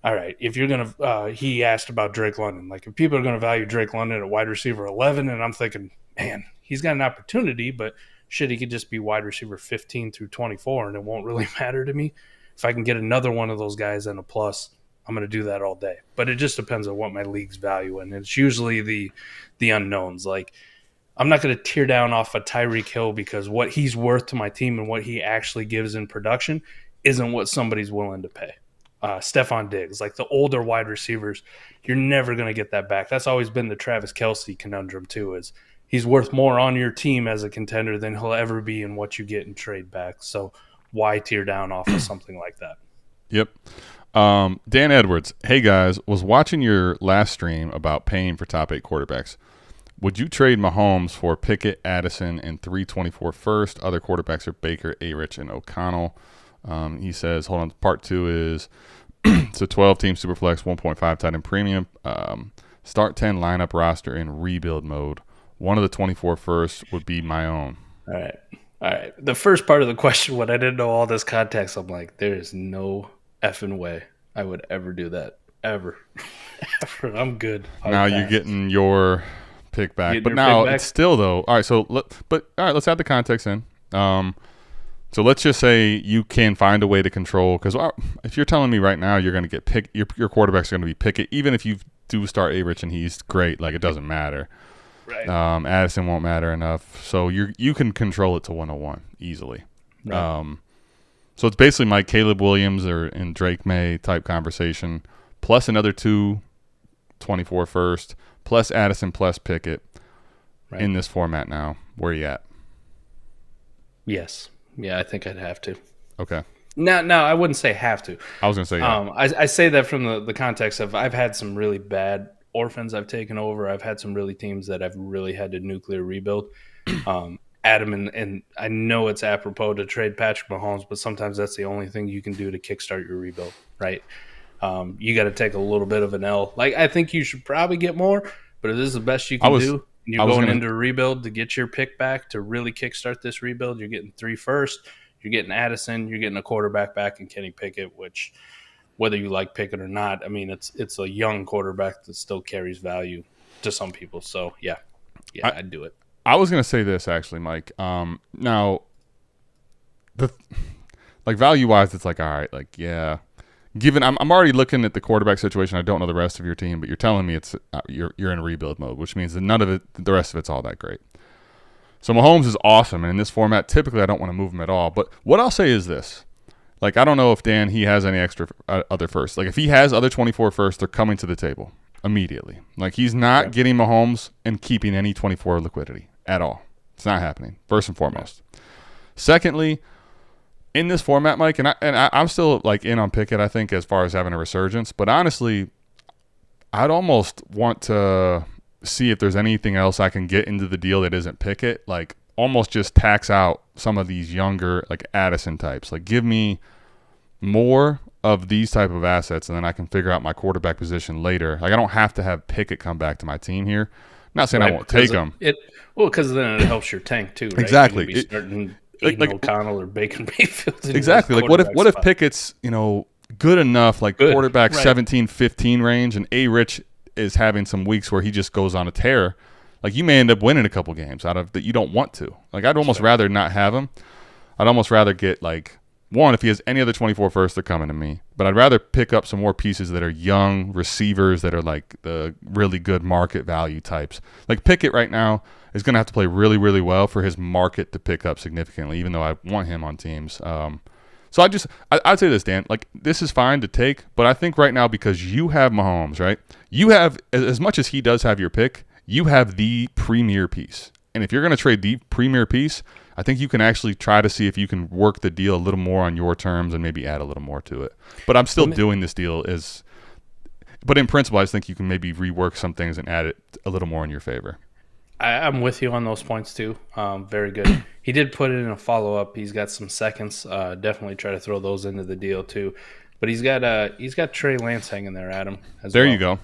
all right, if you're going to he asked about Drake London. Like, if people are going to value Drake London at wide receiver 11, and I'm thinking, man, he's got an opportunity, but shit, he could just be wide receiver 15 through 24, and it won't really matter to me. If I can get another one of those guys and a plus, I'm going to do that all day. But it just depends on what my league's value, and it's usually the unknowns. Like, I'm not going to tear down off a Tyreek Hill because what he's worth to my team and what he actually gives in production isn't what somebody's willing to pay. Stephon Diggs, like the older wide receivers, you're never going to get that back. That's always been the Travis Kelce conundrum too, is he's worth more on your team as a contender than he'll ever be in what you get in trade back. So why tear down off of something like that? Yep. Dan Edwards, hey guys, was watching your last stream about paying for top 8 quarterbacks. Would you trade Mahomes for Pickett, Addison, and 324 first? Other quarterbacks are Baker, A-Rich, and O'Connell. He says, hold on, part 2 is it's a 12-team Superflex, 1.5 tight end premium. Start 10 lineup roster in rebuild mode. One of the 24 first would be my own. All right. The first part of the question, when I didn't know all this context, I'm like, there is no effing way I would ever do that. Ever. I'm good. Now you're getting your pick back. But now it's still, though. All right, let's add the context in. So let's just say you can find a way to control, because if you're telling me right now you're going to get Pickett, your quarterback's going to be Pickett, even if you do start A-Rich and he's great, like, it doesn't matter. Right. Addison won't matter enough. So you can control it to 101 easily. Right. So it's basically my Caleb Williams and Drake May type conversation, plus another 224 first, plus Addison, plus Pickett in this format now. Where are you at? Yes. Yeah, I think I'd have to. Okay. No, I wouldn't say have to. I was going to say yeah. I say that from the context of I've had some really bad orphans I've taken over. I've had some really teams that I've really had to nuclear rebuild. Adam, and I know it's apropos to trade Patrick Mahomes, but sometimes that's the only thing you can do to kickstart your rebuild, right? You got to take a little bit of an L. Like, I think you should probably get more, but if this is the best you can do, and you're going into a rebuild to get your pick back to really kickstart this rebuild, you're getting 3 first, you're getting Addison, you're getting a quarterback back in Kenny Pickett, which, whether you like Pickett or not, I mean, it's a young quarterback that still carries value to some people. So, yeah, I'd do it. I was going to say this, actually, Mike. Now, value-wise, it's like, all right, like, yeah. Given I'm already looking at the quarterback situation. I don't know the rest of your team, but you're telling me it's you're in rebuild mode, which means that none of it, the rest of it's all that great. So Mahomes is awesome, and in this format, typically I don't want to move him at all. But what I'll say is this. Like, I don't know if Dan, he has any extra other first. Like, if he has other 24 first, they're coming to the table immediately. Like, he's not getting Mahomes and keeping any 24 liquidity at all. It's not happening, first and foremost. Secondly, in this format, Mike, and I'm still, like, in on Pickett, I think, as far as having a resurgence. But honestly, I'd almost want to see if there's anything else I can get into the deal that isn't Pickett. Like, almost just tax out some of these younger, like, Addison types. Like, give me more of these type of assets, and then I can figure out my quarterback position later. Like, I don't have to have Pickett come back to my team here. I'm not saying I won't take him. Because then it helps your tank too, right? Exactly. You could be starting like O'Connell or Bacon Mayfield. Exactly. Like, what if Pickett's, good enough, like quarterback 17-15 range, and A-Rich is having some weeks where he just goes on a tear. Like, you may end up winning a couple games out of that you don't want to. Like, I'd almost rather not have him. I'd almost rather get, like, one, if he has any other 24 first, they're coming to me. But I'd rather pick up some more pieces that are young receivers that are, like, the really good market value types. Like, Pickett right now is going to have to play really, really well for his market to pick up significantly, even though I want him on teams. So I'd say this, Dan. Like, this is fine to take, but I think right now, because you have Mahomes, right? You have, as much as he does have your pick, you have the premier piece. And if you're going to trade the premier piece, I think you can actually try to see if you can work the deal a little more on your terms and maybe add a little more to it. But I'm still doing this deal but in principle, I just think you can maybe rework some things and add it a little more in your favor. I'm with you on those points too. Very good. He did put it in a follow-up. He's got some seconds. Definitely try to throw those into the deal too. But he's got Trey Lance hanging there, Adam. There you go.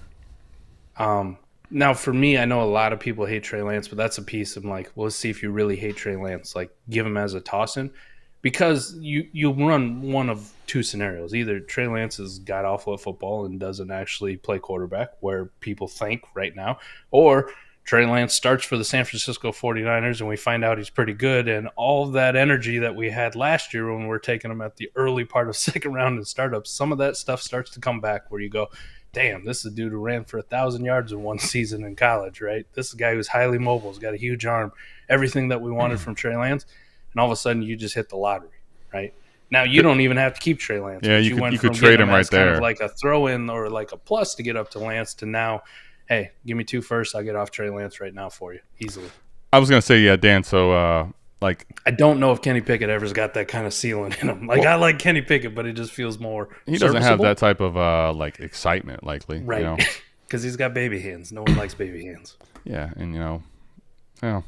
Now, for me, I know a lot of people hate Trey Lance, but that's a piece of, like, well, let's see if you really hate Trey Lance. Like, give him as a toss-in. But if you really hate Trey Lance, I think you should probably get more. Like, give him as a toss-in. But that's a piece of, like, well, let's see if you really hate Trey Lance. Like, give him as a toss-in. But that's a piece of, like, because you run one of two scenarios. Either Trey Lance is god awful at football and doesn't actually play quarterback, where people think right now, or Trey Lance starts for the San Francisco 49ers and we find out he's pretty good, and all of that energy that we had last year when we were taking him at the early part of second round in startups, some of that stuff starts to come back where you go, damn, this is a dude who ran for 1,000 yards in one season in college, right? This is a guy who's highly mobile, has got a huge arm, everything that we wanted from Trey Lance. And all of a sudden, you just hit the lottery, right? Now, you don't even have to keep Trey Lance. Yeah, you could trade him right there. Kind of like a throw-in or like a plus to get up to Lance to now, hey, give me 2 firsts. I'll get off Trey Lance right now for you, easily. I was going to say, yeah, Dan, so, I don't know if Kenny Pickett ever's got that kind of ceiling in him. I like Kenny Pickett, but it just feels more he doesn't have that type of, excitement, likely. Right, because he's got baby hands. No one likes baby hands. Yeah, and, yeah.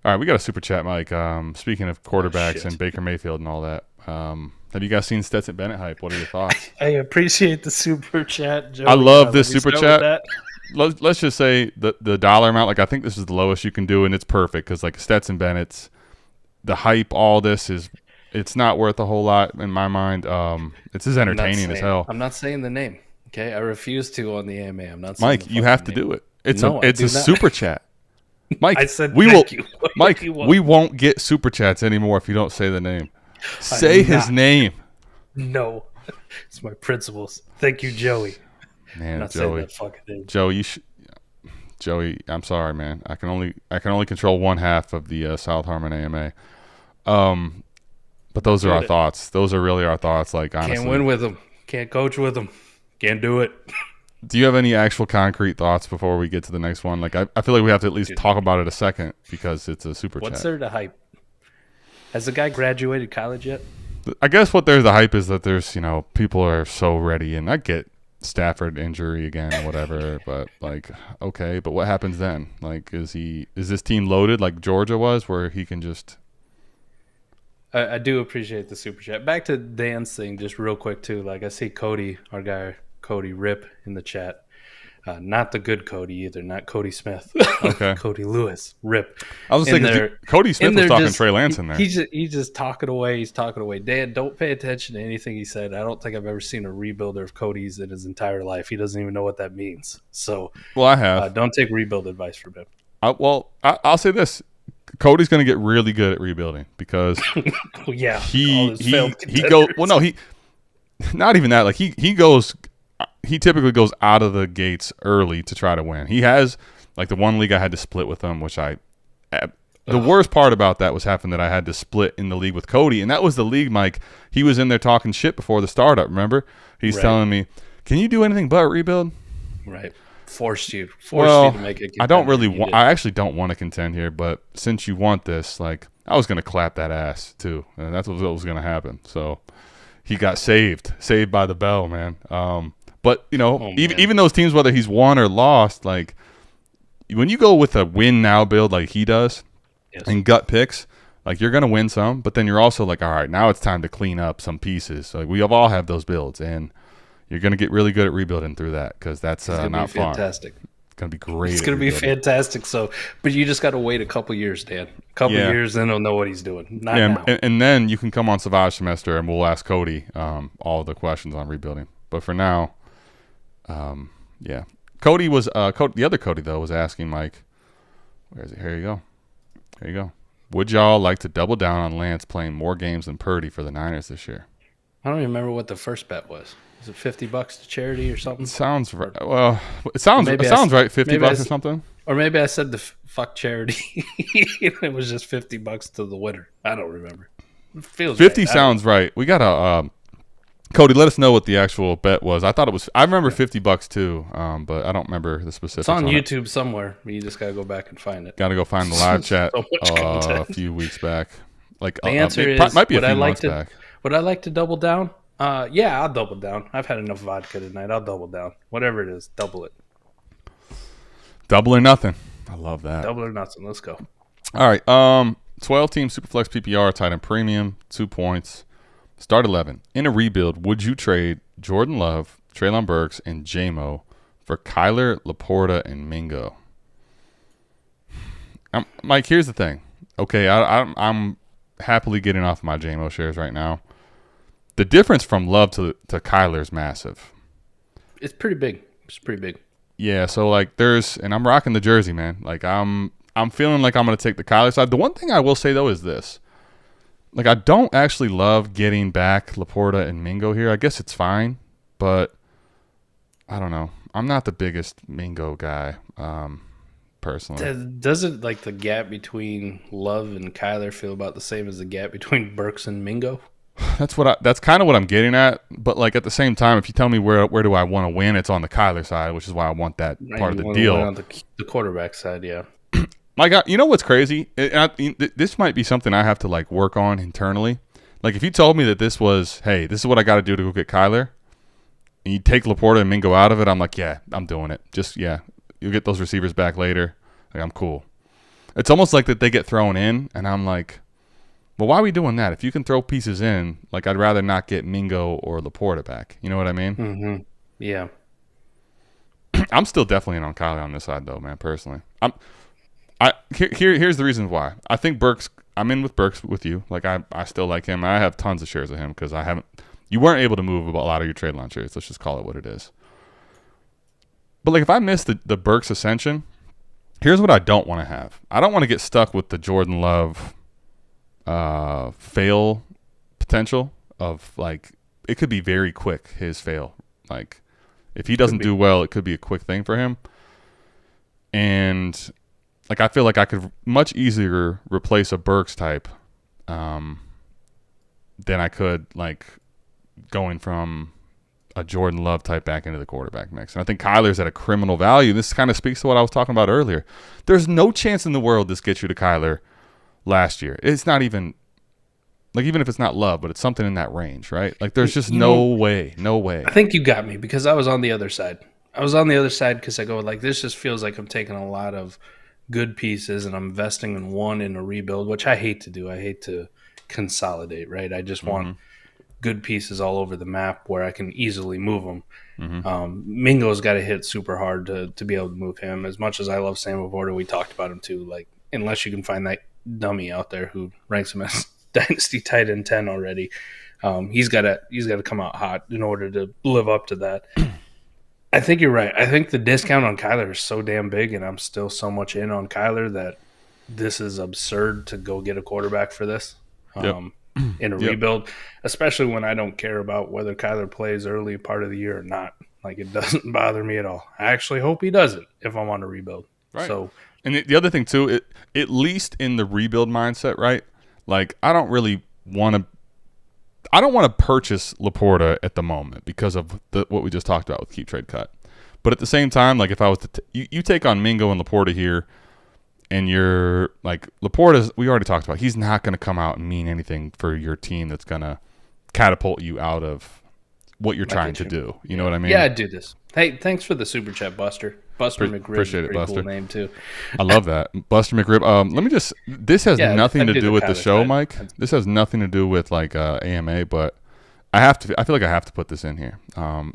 All right, we got a super chat, Mike. Speaking of quarterbacks and Baker Mayfield and all that, have you guys seen Stetson Bennett hype? What are your thoughts? I appreciate the super chat, Joe. I love this super chat. Let's just say the dollar amount. Like, I think this is the lowest you can do, and it's perfect because, like, Stetson Bennett's the hype. All this it's not worth a whole lot in my mind. It's as entertaining as hell. I'm not saying the name. Okay, I refuse to on the AMA. I'm not. Mike, you have to do it. It's a super chat. Mike, I said we thank will. You. Mike, we won't get super chats anymore if you don't say the name. Say his name. No, it's my principles. Thank you, Joey. Man, not Joey. Saying that fucking name. Joey, Joey, I'm sorry, man. I can only control one half of the South Harmon AMA. But those are our thoughts. Those are really our thoughts. Like, honestly, can't win with them. Can't coach with them. Can't do it. Do you have any actual concrete thoughts before we get to the next one? Like, I feel like we have to at least talk about it a second because it's a super chat. What's there to hype? Has the guy graduated college yet? I guess what there's the hype is that there's, people are so ready, and I get Stafford injury again or whatever, but like, okay, but what happens then? Like, is this team loaded like Georgia was, where he can just? I do appreciate the super chat. Back to Dan's thing, just real quick too. Like, I see Cody, our guy Cody Rip in the chat. Not the good Cody either, not Cody Smith. Okay. Cody Lewis, Rip. I was saying Cody Smith was talking Trey Lance in there. He's just talking away. He's talking away. Dan, don't pay attention to anything he said. I don't think I've ever seen a rebuilder of Cody's in his entire life. He doesn't even know what that means. So, well, I have. Don't take rebuild advice from him. I'll say this: Cody's going to get really good at rebuilding because yeah, he goes. Well, no, he not even that. Like he goes. He typically goes out of the gates early to try to win. He has, like, the one league I had to split with him, which the worst part about that was having that I had to split in the league with Cody, and that was the league, Mike. He was in there talking shit before the startup, remember? He's telling me, can you do anything but rebuild? Right. Forced you to make it. I actually don't want to contend here, but since you want this, like, I was going to clap that ass, too, and that's what was going to happen. So he got saved by the bell, man. But, even those teams, whether he's won or lost, like, when you go with a win now build like he does and gut picks, like, you're going to win some, but then you're also like, all right, now it's time to clean up some pieces. Like, we all have those builds, and you're going to get really good at rebuilding through that because that's not fun. Fantastic. It's going to be great. It's going to be fantastic. So, but you just got to wait a couple years, Dan. A couple years, then he'll know what he's doing. Not now. And then you can come on Savage Semester, and we'll ask Cody all the questions on rebuilding. But for now, Cody was the other Cody though was asking Mike, where is it? Here you go. Would y'all like to double down on Lance playing more games than Purdy for the Niners this year? I don't even remember what the first bet was. Is it $50 to charity or something? Sounds right. Well, it sounds right. $50 or something. Or maybe I said the fuck charity. It was just $50 to the winner. I don't remember. It feels 50 right. Sounds right. We got a. Cody, let us know what the actual bet was. I remember $50 too, but I don't remember the specifics. It's on YouTube somewhere. You just gotta go back and find it. Gotta go find the live chat a few weeks back. Like the answer is, might be a few months back. Would I like to double down? Yeah, I'll double down. I've had enough vodka tonight. I'll double down. Whatever it is, double it. Double or nothing. I love that. Double or nothing. Let's go. All right. 12-team Superflex PPR, tight end premium, 2 points. Start 11. In a rebuild, would you trade Jordan Love, Treylon Burks, and J-Mo for Kyler, LaPorta, and Mingo? Mike, here's the thing. Okay, I'm happily getting off my JMO shares right now. The difference from Love to Kyler is massive. It's pretty big. Yeah, so like and I'm rocking the jersey, man. Like I'm feeling like I'm going to take the Kyler side. The one thing I will say though is this. Like I don't actually love getting back LaPorta and Mingo here. I guess it's fine, but I don't know. I'm not the biggest Mingo guy, personally. Doesn't like the gap between Love and Kyler feel about the same as the gap between Burks and Mingo? That's kind of what I'm getting at. But like at the same time, if you tell me where do I want to win, it's on the Kyler side, which is why I want that part of the deal. On the quarterback side, yeah. My God, you know what's crazy? This might be something I have to like work on internally. Like if you told me that this was, hey, this is what I got to do to go get Kyler, and you take LaPorta and Mingo out of it, I'm like, yeah, I'm doing it. Just you'll get those receivers back later. Like I'm cool. It's almost like that they get thrown in, and I'm like, well, why are we doing that? If you can throw pieces in, like I'd rather not get Mingo or LaPorta back. You know what I mean? Mm-hmm. Yeah. I'm still definitely in on Kyler on this side, though, man. Personally, here's the reason why. I think Burks. I'm in with Burks with you. Like I still like him. I have tons of shares of him because you weren't able to move a lot of your trade line shares. Let's just call it what it is. But like if I miss the Burks ascension, here's what I don't want to have. I don't want to get stuck with the Jordan Love fail potential of like it could be very quick, his fail. Like if he doesn't do well, it could be a quick thing for him. And like I feel like I could much easier replace a Burks type than I could like going from a Jordan Love type back into the quarterback mix. And I think Kyler's at a criminal value. This kind of speaks to what I was talking about earlier. There's no chance in the world this gets you to Kyler last year. It's not even like, even if it's not Love, but it's something in that range, right? Like there's just no way. I think you got me because I was on the other side. Because I go like, this just feels like I'm taking a lot of good pieces and I'm investing in one in a rebuild, which I hate to do. I hate to consolidate, right? I just want good pieces all over the map where I can easily move them. Mingo's got to hit super hard to be able to move him. As much as I love Sam LaPorta, we talked about him too. Like, unless you can find that dummy out there who ranks him as Dynasty tight end 10 already, he's got to come out hot in order to live up to that. I think you're right. I think the discount on Kyler is so damn big, and I'm still so much in on Kyler that this is absurd to go get a quarterback for this in a rebuild, especially when I don't care about whether Kyler plays early part of the year or not. Like, it doesn't bother me at all. I actually hope he doesn't if I'm on a rebuild. Right. So, and the other thing, too, at least in the rebuild mindset, right, like I don't want to purchase LaPorta at the moment because of what we just talked about with keep, trade, cut. But at the same time, like if I was to you take on Mingo and LaPorta here, and you're like LaPorta's, we already talked about, he's not going to come out and mean anything for your team that's going to catapult you out of what you're trying to do. You know what I mean? Yeah, I'd do this. Hey, thanks for the super chat, Buster. Buster McRib. Appreciate it, Buster. Cool name too. I love that, Buster McRib. Let me just. This has nothing to do with the show, Mike. This has nothing to do with like AMA, but I feel like I have to put this in here. I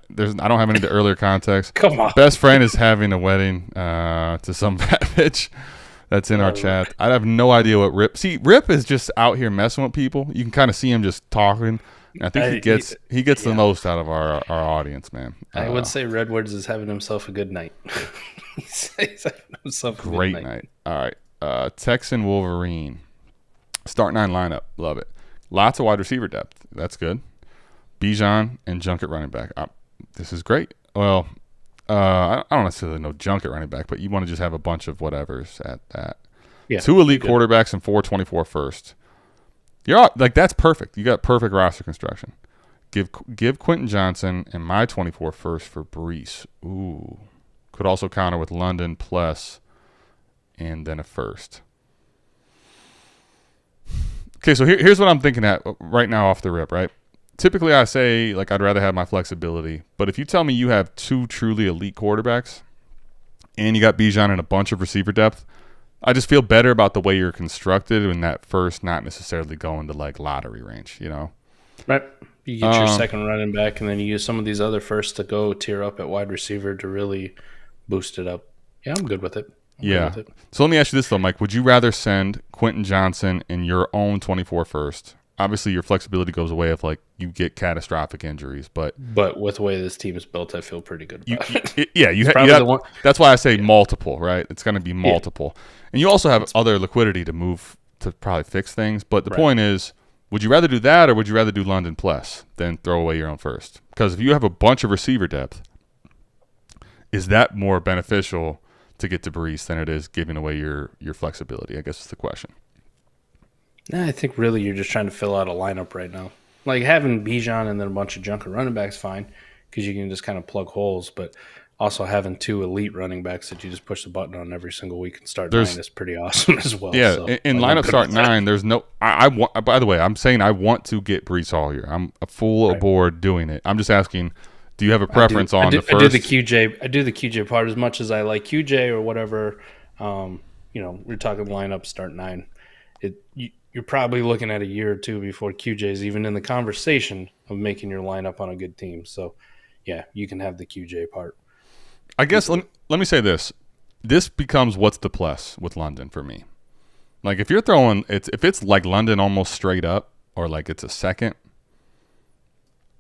don't have any of the earlier context. Come on. Best friend is having a wedding to some fat bitch that's in our chat. I have no idea what Rip. See, Rip is just out here messing with people. You can kind of see him just talking. I think he gets the most out of our audience, man. I would say Redwoods is having himself a good night. He's having himself a great good night. All right. Texan Wolverine. Start 9 lineup. Love it. Lots of wide receiver depth. That's good. Bijan and Junket running back. This is great. Well, I don't necessarily know Junket running back, but you want to just have a bunch of whatevers at that. Yeah, 2 elite quarterbacks and 424 first. You're like, that's perfect. You got perfect roster construction. Give Quentin Johnson and my 24 first for Brees. Ooh. Could also counter with London plus and then a first. Okay, so here's what I'm thinking at right now off the rip, right? Typically I say, like, I'd rather have my flexibility. But if you tell me you have 2 truly elite quarterbacks and you got Bijan and a bunch of receiver depth, I just feel better about the way you're constructed in that first, not necessarily going to like lottery range, you know? Right. You get your second running back, and then you use some of these other firsts to go tier up at wide receiver to really boost it up. Yeah, I'm good with it. Yeah. So let me ask you this, though, Mike. Would you rather send Quentin Johnson in your own 24 first? Obviously, your flexibility goes away if, like, you get catastrophic injuries. But with the way this team is built, I feel pretty good about it. You have that's why I say multiple, right? It's going to be multiple. Yeah. And you also have other liquidity to move to probably fix things. But the point is, would you rather do that or would you rather do London plus than throw away your own first? Because if you have a bunch of receiver depth, is that more beneficial to get to Brees than it is giving away your flexibility? I guess is the question. I think really you're just trying to fill out a lineup right now. Like having Bijan and then a bunch of junker running backs, fine, because you can just kind of plug holes. But also having 2 elite running backs that you just push the button on every single week and start 9 is pretty awesome as well. Yeah, so, in lineup start 9, there's no. I want. By the way, I'm saying I want to get Brees all year. I'm full aboard doing it. I'm just asking. Do you have a preference on the first? I do the QJ. I do the QJ part as much as I like QJ or whatever. We're talking lineup start 9. You're probably looking at a year or 2 before QJ is even in the conversation of making your lineup on a good team. So, yeah, you can have the QJ part. I guess let me say this. This becomes what's the plus with London for me. Like if you're throwing if it's like London almost straight up or like it's a second,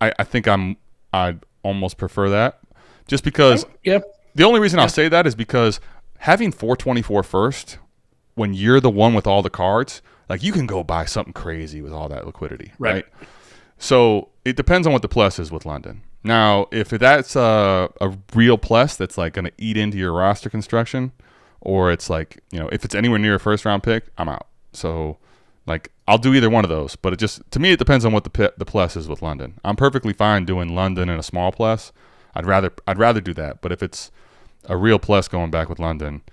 I think I'd almost prefer that. Just because the only reason I'll say that is because having 424 first when you're the one with all the cards, like you can go buy something crazy with all that liquidity, right? So it depends on what the plus is with London. Now, if that's a real plus that's like going to eat into your roster construction, or it's like, if it's anywhere near a first round pick, I'm out. So like I'll do either one of those, but to me it depends on what the plus is with London. I'm perfectly fine doing London and a small plus. I'd rather do that. But if it's a real plus going back with London,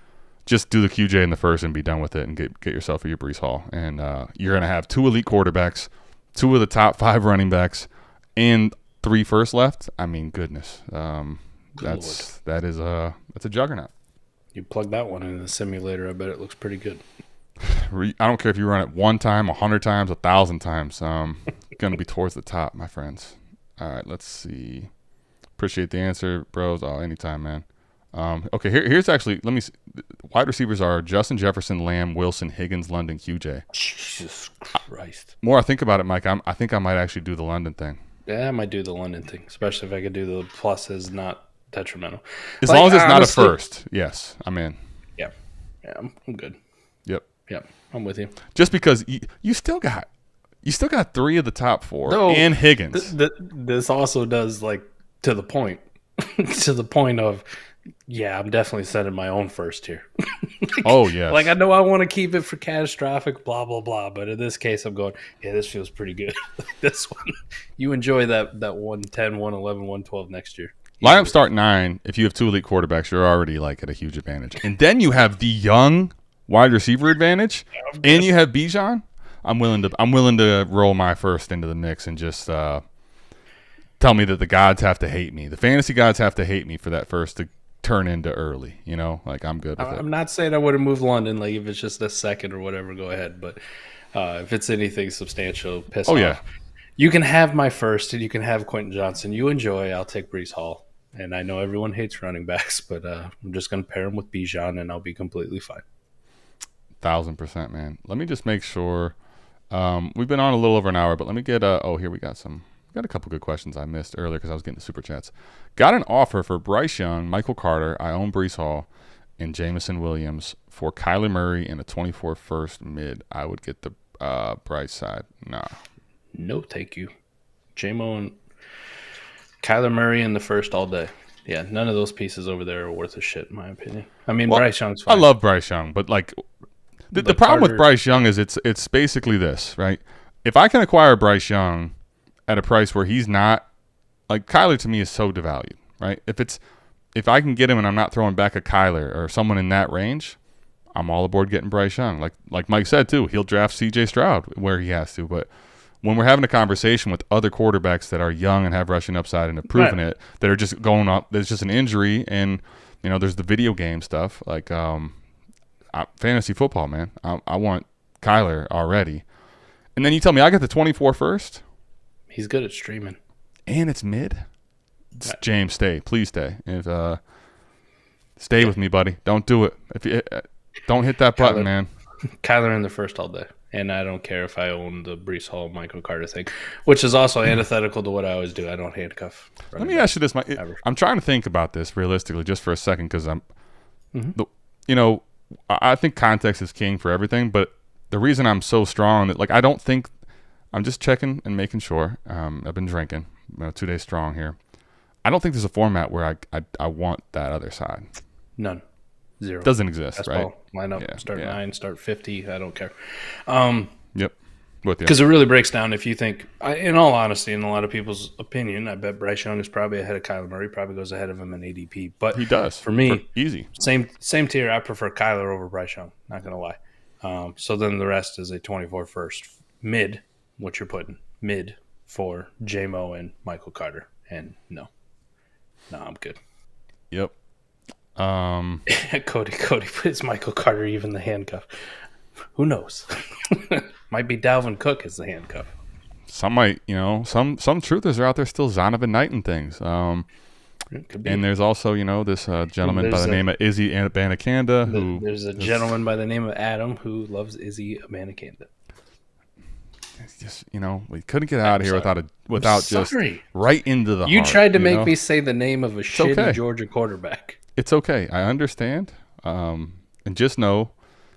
just do the QJ in the first and be done with it and get yourself your Brees Hall. And you're going to have 2 elite quarterbacks, 2 of the top 5 running backs, and 3 first left. I mean, goodness. That's a juggernaut. You plug that one in the simulator, I bet it looks pretty good. I don't care if you run it 1 time, 100 times, 1,000 times. Going to be towards the top, my friends. All right, let's see. Appreciate the answer, bros. Oh, anytime, man. Okay, here's actually, let me see. Wide receivers are Justin Jefferson, Lamb, Wilson, Higgins, London, QJ. Jesus Christ. More I think about it, Mike, I think I might actually do the London thing. Yeah, I might do the London thing, especially if I could do the pluses, not detrimental. As long as it's not a first. Yes, I'm in. Yeah, I'm good. Yep, I'm with you. Just because you still got 3 of the top 4 and Higgins. This also does like to the point of, yeah, I'm definitely sending my own first here. Oh yeah. Like I know I want to keep it for catastrophic, blah blah blah, but in this case, I'm going, yeah, this feels pretty good. This one, you enjoy that 110, 111, 112 next year. Lineup start 9. If you have 2 elite quarterbacks, you're already like at a huge advantage, and then you have the young wide receiver advantage, and you have Bijan. I'm willing to roll my first into the mix and just tell me that the gods have to hate me. The fantasy gods have to hate me for that first to turn into early. Like I'm good with it. I'm not saying I would have moved London. Like if it's just a second or whatever, go ahead. But if it's anything substantial, piss off. Yeah. You can have my first, and you can have Quentin Johnson. You enjoy. I'll take Brees Hall. And I know everyone hates running backs, but I'm just going to pair him with Bijan, and I'll be completely fine. 1,000%, man. Let me just make sure. We've been on a little over an hour, but let me get here we got a couple good questions I missed earlier because I was getting the super chats. Got an offer for Bryce Young, Michael Carter, I own Brees Hall, and Jamison Williams for Kyler Murray and a 24 first mid. I would get the Bryce side. Nah. No, thank you. J-Mo and Kyler Murray in the first all day. Yeah, none of those pieces over there are worth a shit, in my opinion. I mean, Bryce Young's fine. I love Bryce Young, but like the problem with Bryce Young is it's basically this, right? If I can acquire Bryce Young at a price where he's not, like Kyler to me is so devalued, right? If I can get him and I'm not throwing back a Kyler or someone in that range, I'm all aboard getting Bryce Young. Like Mike said too, he'll draft C.J. Stroud where he has to, but when we're having a conversation with other quarterbacks that are young and have rushing upside and have proven it, that are just going up, there's just an injury, and there's the video game stuff like fantasy football, man. I want Kyler already, and then you tell me I got the 24 first. He's good at streaming, and it's mid. James, please stay. If Stay with me, buddy. Don't do it. If you don't hit that button, man. Kyler in the first all day. And I don't care if I own the Breece Hall, Michael Carter thing, which is also antithetical to what I always do. I don't handcuff. Let me ask you this. I'm trying to think about this realistically just for a second because I think context is king for everything. But the reason I'm so strong, that I don't think – I'm just checking and making sure. I've been drinking 2 days strong here. I don't think there's a format where I want that other side. None. Zero. Doesn't exist, That's right? All. Line up, start 9, start 50. I don't care. Yep. Because it really breaks down if you think, in all honesty, in a lot of people's opinion, I bet Bryce Young is probably ahead of Kyler Murray, probably goes ahead of him in ADP. But he does. For me, easy. Same tier. I prefer Kyler over Bryce Young, not going to lie. So then the rest is a 24 first. Mid, what you're putting. Mid for J-Mo and Michael Carter. And no, I'm good. Yep. Cody puts Michael Carter even the handcuff. Who knows? Might be Dalvin Cook as the handcuff. Some might, some truthers are out there still Zonovan Knighting things. And there's also, this gentleman by the name of Izzy Abanikanda. There's a gentleman by the name of Adam who loves Izzy Abanikanda. It's just, we couldn't get out of here without just right into the heart. You tried to make me say the name of a shitty Georgia quarterback. It's okay. I understand. And just know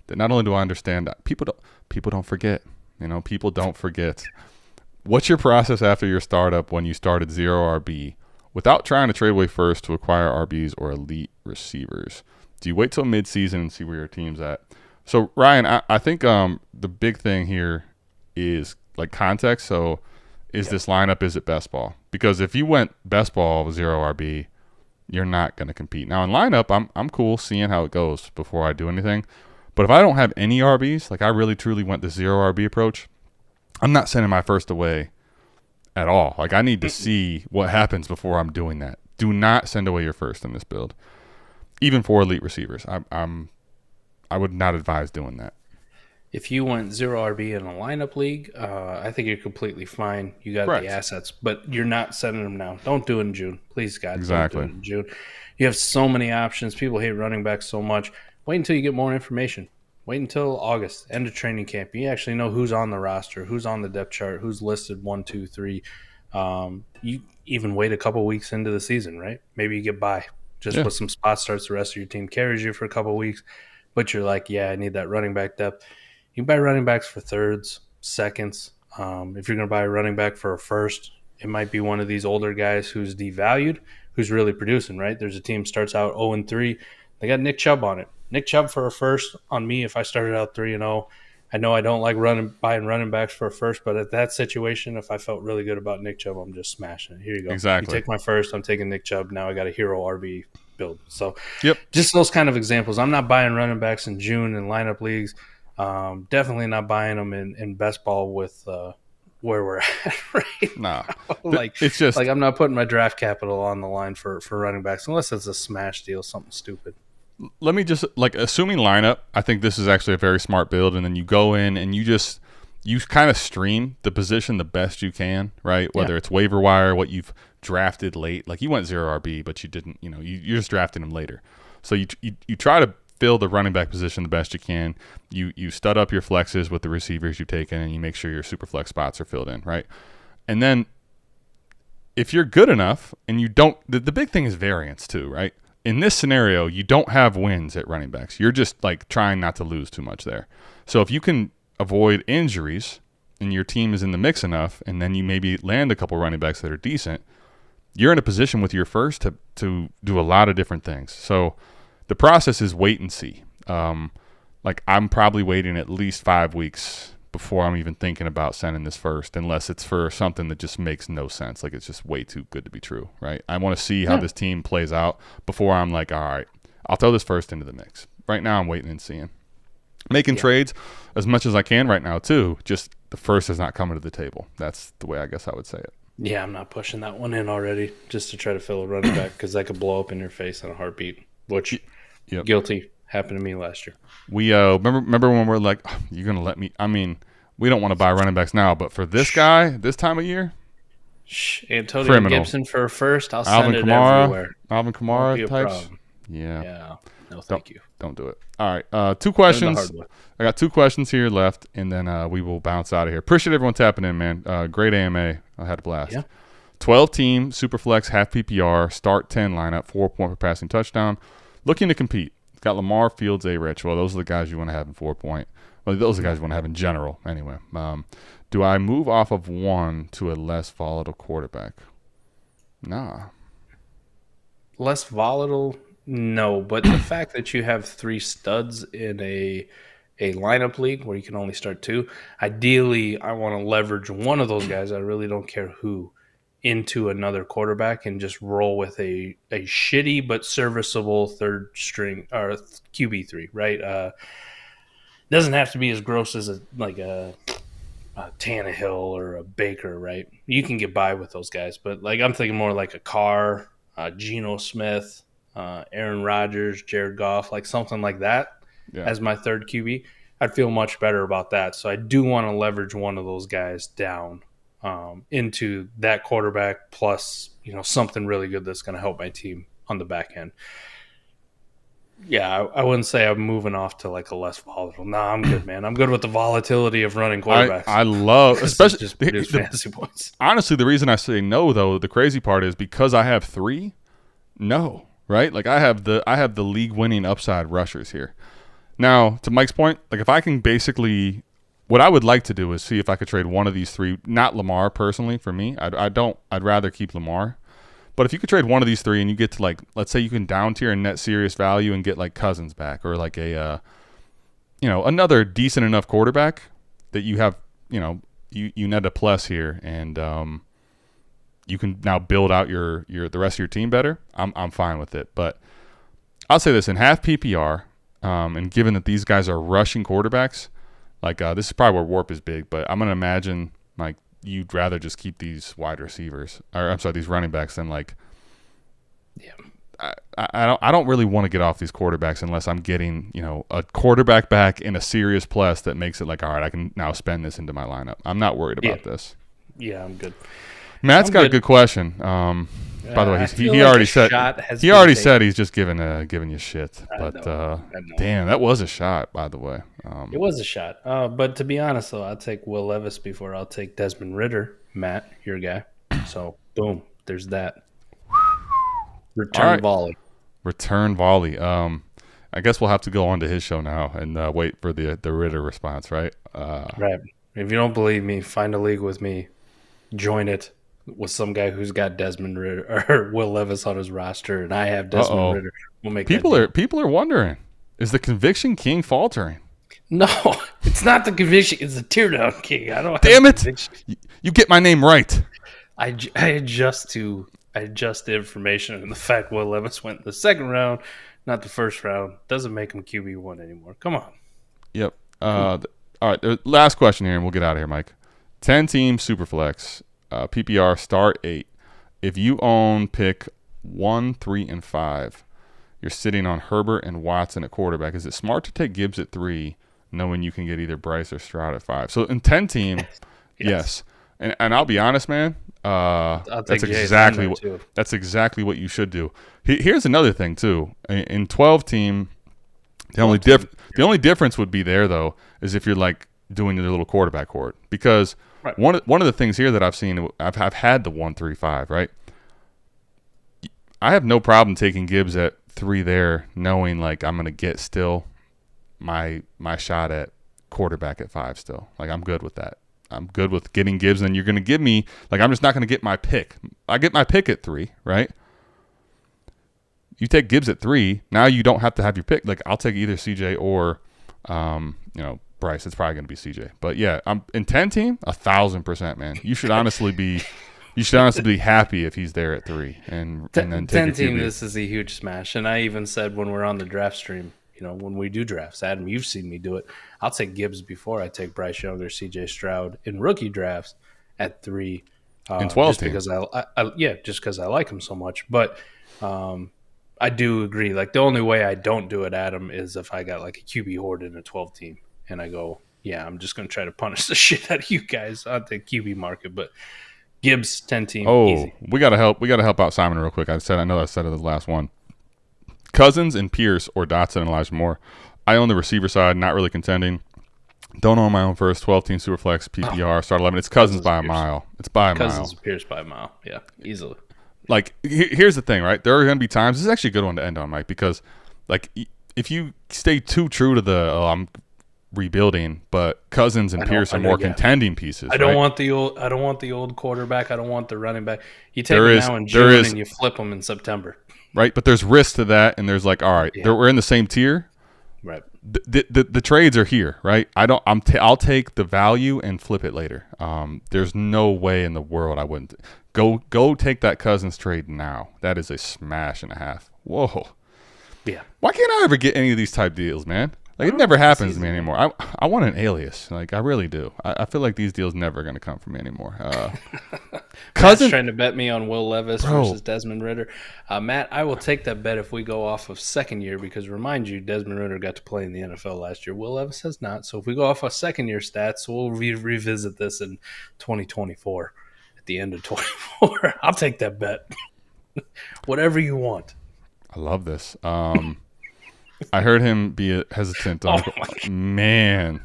that not only do I understand, people don't forget. People don't forget. What's your process after your startup when you started 0 RB without trying to trade away first to acquire RBs or elite receivers? Do you wait till midseason and see where your team's at? So, Ryan, I think the big thing here is context. So, is this lineup, is it best ball? Because if you went best ball with 0 RB, you're not going to compete. Now in lineup, I'm cool seeing how it goes before I do anything. But if I don't have any RBs, I really truly went the 0 RB approach, I'm not sending my first away at all. I need to see what happens before I'm doing that. Do not send away your first in this build, even for elite receivers. I would not advise doing that. If you went 0 RB in a lineup league, I think you're completely fine. You got the assets, but you're not sending them now. Don't do it in June. Please, God. Exactly. Don't do it in June. You have so many options. People hate running backs so much. Wait until you get more information. Wait until August, end of training camp. You actually know who's on the roster, who's on the depth chart, who's listed 1, 2, 3. You even wait a couple weeks into the season, right? Maybe you get by just with some spot starts. The rest of your team carries you for a couple weeks, but you're like, I need that running back depth. You can buy running backs for thirds, seconds. If you're going to buy a running back for a first, it might be one of these older guys who's devalued, who's really producing, right? There's a team starts out 0-3. They got Nick Chubb on it. Nick Chubb for a first on me if I started out 3-0. I know I don't like buying running backs for a first, but at that situation, if I felt really good about Nick Chubb, I'm just smashing it. Here you go. Exactly. You take my first, I'm taking Nick Chubb. Now I got a hero RB build. So yep. Just those kind of examples. I'm not buying running backs in June in lineup leagues. Definitely not buying them in best ball with where we're at right now. It's just I'm not putting my draft capital on the line for running backs unless it's a smash deal, something stupid. Let me just assuming lineup, I think this is actually a very smart build, and then you go in and you kind of stream the position the best you can, right? Whether it's waiver wire, what you've drafted late, you went 0 RB, but you didn't, you're just drafting them later. So you try to fill the running back position the best you can. You stud up your flexes with the receivers you've taken, and you make sure your super flex spots are filled in, right? And then if you're good enough and you don't, the big thing is variance too, right? In this scenario, you don't have wins at running backs. You're just trying not to lose too much there. So if you can avoid injuries and your team is in the mix enough, and then you maybe land a couple running backs that are decent, you're in a position with your first to do a lot of different things. So the process is wait and see. I'm probably waiting at least 5 weeks before I'm even thinking about sending this first, unless it's for something that just makes no sense. It's just way too good to be true, right? I want to see how this team plays out before I'm all right, I'll throw this first into the mix. Right now I'm waiting and seeing. Making trades as much as I can right now too, just the first is not coming to the table. That's the way I guess I would say it. Yeah, I'm not pushing that one in already just to try to fill a running back because that could blow up in your face in a heartbeat, which guilty. Happened to me last year. We remember when we're like, oh, you're going to let me – I mean, we don't want to buy running backs now, but for this guy, this time of year – Antonio Gibson for a first, I'll send it everywhere. Alvin Kamara types. Yeah. No, thank you. Don't do it. All right. 2 questions. I got 2 questions here left, and then we will bounce out of here. Appreciate everyone tapping in, man. Great AMA. I had a blast. Yeah. 12-team, Superflex, half PPR, start 10 lineup, 4-point per passing touchdown. Looking to compete. Got Lamar, Fields, A-Rich. Well, those are the guys you want to have in 4-point. Well, those are the guys you want to have in general anyway. Do I move off of one to a less volatile quarterback? Nah. Less volatile? No, but the fact that you have 3 studs in a lineup league where you can only start 2, ideally I want to leverage one of those guys, I really don't care who, into another quarterback and just roll with a shitty but serviceable third string or QB3, right? Doesn't have to be as gross as a Tannehill or a Baker, right? You can get by with those guys, but like I'm thinking more like a Carr, Geno Smith, Aaron Rodgers, Jared Goff, like something like that as my third QB. I'd feel much better about that. So I do want to leverage one of those guys down into that quarterback plus, something really good that's going to help my team on the back end. Yeah, I wouldn't say I'm moving off to like a less volatile. Nah, I'm good, man. I'm good with the volatility of running quarterbacks. I love, especially just produce fantasy points. Honestly, the reason I say no, though, the crazy part is because I have 3. No, right? Like I have the league-winning upside rushers here. Now, to Mike's point, like if I can basically, what I would like to do is see if I could trade one of these 3. Not Lamar personally for me. I'd rather keep Lamar. But if you could trade one of these 3 and you get to like, let's say you can down tier and net serious value and get like Cousins back or like a, another decent enough quarterback that you have, you net a plus here and you can now build out the rest of your team better. I'm fine with it. But I'll say this in half PPR, and given that these guys are rushing quarterbacks, like this is probably where WoRP is big, but I'm gonna imagine like you'd rather just keep these wide receivers, or I'm sorry, these running backs than like, I don't really want to get off these quarterbacks unless I'm getting, a quarterback back in a serious plus that makes it like, all right, I can now spend this into my lineup. I'm not worried about this. Yeah, I'm good. Matt's got a good question. By the way, he already said he's just giving you shit. But damn, that was a shot. By the way, it was a shot. But to be honest, though, I'll take Will Levis before I'll take Desmond Ridder. Matt, your guy. So boom, there's that. Return volley. I guess we'll have to go on to his show now and wait for the Ridder response, right? Right. If you don't believe me, find a league with me. Join it with some guy who's got Desmond Ridder or Will Levis on his roster, and I have Desmond Ridder. We'll make people are wondering, is the conviction king faltering? No, it's not the conviction. It's the teardown king. I don't. Damn it! You get my name right. I adjust the information, and the fact Will Levis went in the second round, not the first round, doesn't make him QB1 anymore. Come on. Yep. All right. Last question here, and we'll get out of here, Mike. 10-team Superflex. PPR start 8. If you own pick 1, 3, and 5, you're sitting on Herbert and Watson at quarterback. Is it smart to take Gibbs at 3, knowing you can get either Bryce or Stroud at 5? So in 10-team, yes. And I'll be honest, man. That's exactly what you should do. Here's another thing too. In 12-team, the only difference would be there though is if you're like doing your little quarterback horde because. Right. One of the things here that I've seen, I've had the 1, 3, 5, right? I have no problem taking Gibbs at 3 there, knowing like I'm gonna get still my shot at quarterback at 5 still. Like I'm good with that. I'm good with getting Gibbs, and you're gonna give me like I'm just not gonna get my pick. I get my pick at 3, right? You take Gibbs at 3, now you don't have to have your pick. Like I'll take either CJ or Bryce. It's probably going to be CJ. But yeah, I'm in 10-team, 1,000%, man. You should honestly be happy if he's there at 3 and then take 10-team. This is a huge smash. And I even said when we're on the draft stream, when we do drafts, Adam, you've seen me do it. I'll take Gibbs before I take Bryce Young or CJ Stroud in rookie drafts at 3. In 12 team. Because just because I like him so much. But I do agree. Like the only way I don't do it, Adam, is if I got like a QB horde in a 12-team. And I go, I'm just going to try to punish the shit out of you guys on the QB market. But Gibbs, 10-team, easy. we got to help out Simon real quick. I know I said it the last one. Cousins and Pierce or Dotson and Elijah Moore. I own the receiver side, not really contending. Don't own my own first 12-team Superflex PPR start 11. It's Cousins by a mile. It's by a mile. Cousins and Pierce by a mile. Yeah, easily. Like, here's the thing, right? There are going to be times. This is actually a good one to end on, Mike, because like if you stay too true to the I'm rebuilding, but Cousins and Pierce are more contending pieces. I don't want the old quarterback. I don't want the running back. You take them now in June and you flip them in September. Right, but there's risk to that, and there's like, all right, we're in the same tier. Right. The trades are here, right? I'll take the value and flip it later. There's no way in the world I wouldn't go take that Cousins trade now. That is a smash and a half. Whoa. Yeah. Why can't I ever get any of these type deals, man? Like, it never happens to me anymore. I want an alias. Like, I really do. I feel like these deals never going to come from me anymore. Cousins trying to bet me on Will Levis versus Desmond Ridder. Matt, I will take that bet if we go off of second year because, remind you, Desmond Ridder got to play in the NFL last year. Will Levis has not. So if we go off of second year stats, we'll revisit this in 2024 at the end of 24. I'll take that bet. Whatever you want. I love this. I heard him be hesitant on man.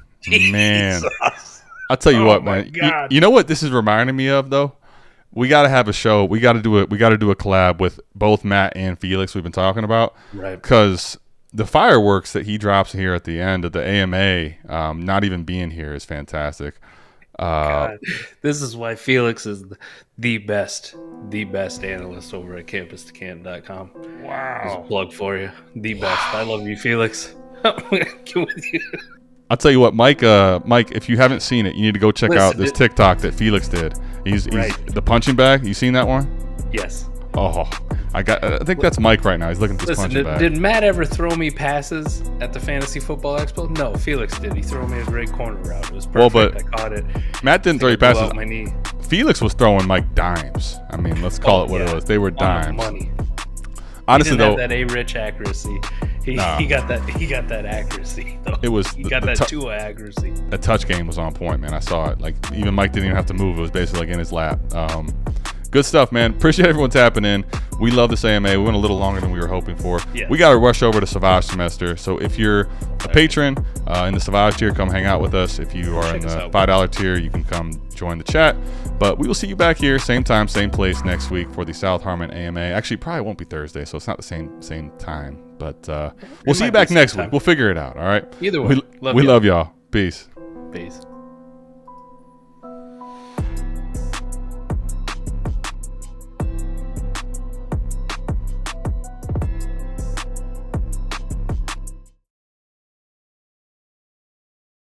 I'll tell you what, man. You know what this is reminding me of though? We got to have a show. We got to do a collab with both Matt and Felix we've been talking about. Right. Cuz the fireworks that he drops here at the end of the AMA, not even being here is fantastic. God, this is why Felix is the best analyst over at campus2canton.com. Wow. There's a plug for you. The best. I love you, Felix. I'm going to get with you. I'll tell you what, Mike, if you haven't seen it, you need to go check out this TikTok that Felix did. He's the punching bag. You seen that one? Yes. Oh, I think that's Mike right now. He's looking at this punching bag. Did Matt ever throw me passes at the Fantasy Football Expo? No, Felix did. He threw me a great corner route. It was perfect. Well, but I caught it. Matt didn't throw you passes. My knee. Felix was throwing Mike dimes. I mean, let's call it what it was. They were dimes. On the money. Honestly, he didn't have that A-Rich accuracy. He got that accuracy though. It was he got that Tua accuracy. The touch game was on point, man. I saw it. Like even Mike didn't even have to move. It was basically like in his lap. Good stuff, man. Appreciate everyone tapping in. We love this AMA. We went a little longer than we were hoping for. Yeah. We got to rush over to Savage semester. So if you're a patron in the Savage tier, come hang out with us. If you are in the $5 tier, you can come join the chat. But we will see you back here, same time, same place next week for the South Harmon AMA. Actually, probably won't be Thursday, so it's not the same time. But we'll see you back next week. We'll figure it out, all right? Either way, we love y'all. Peace. Peace.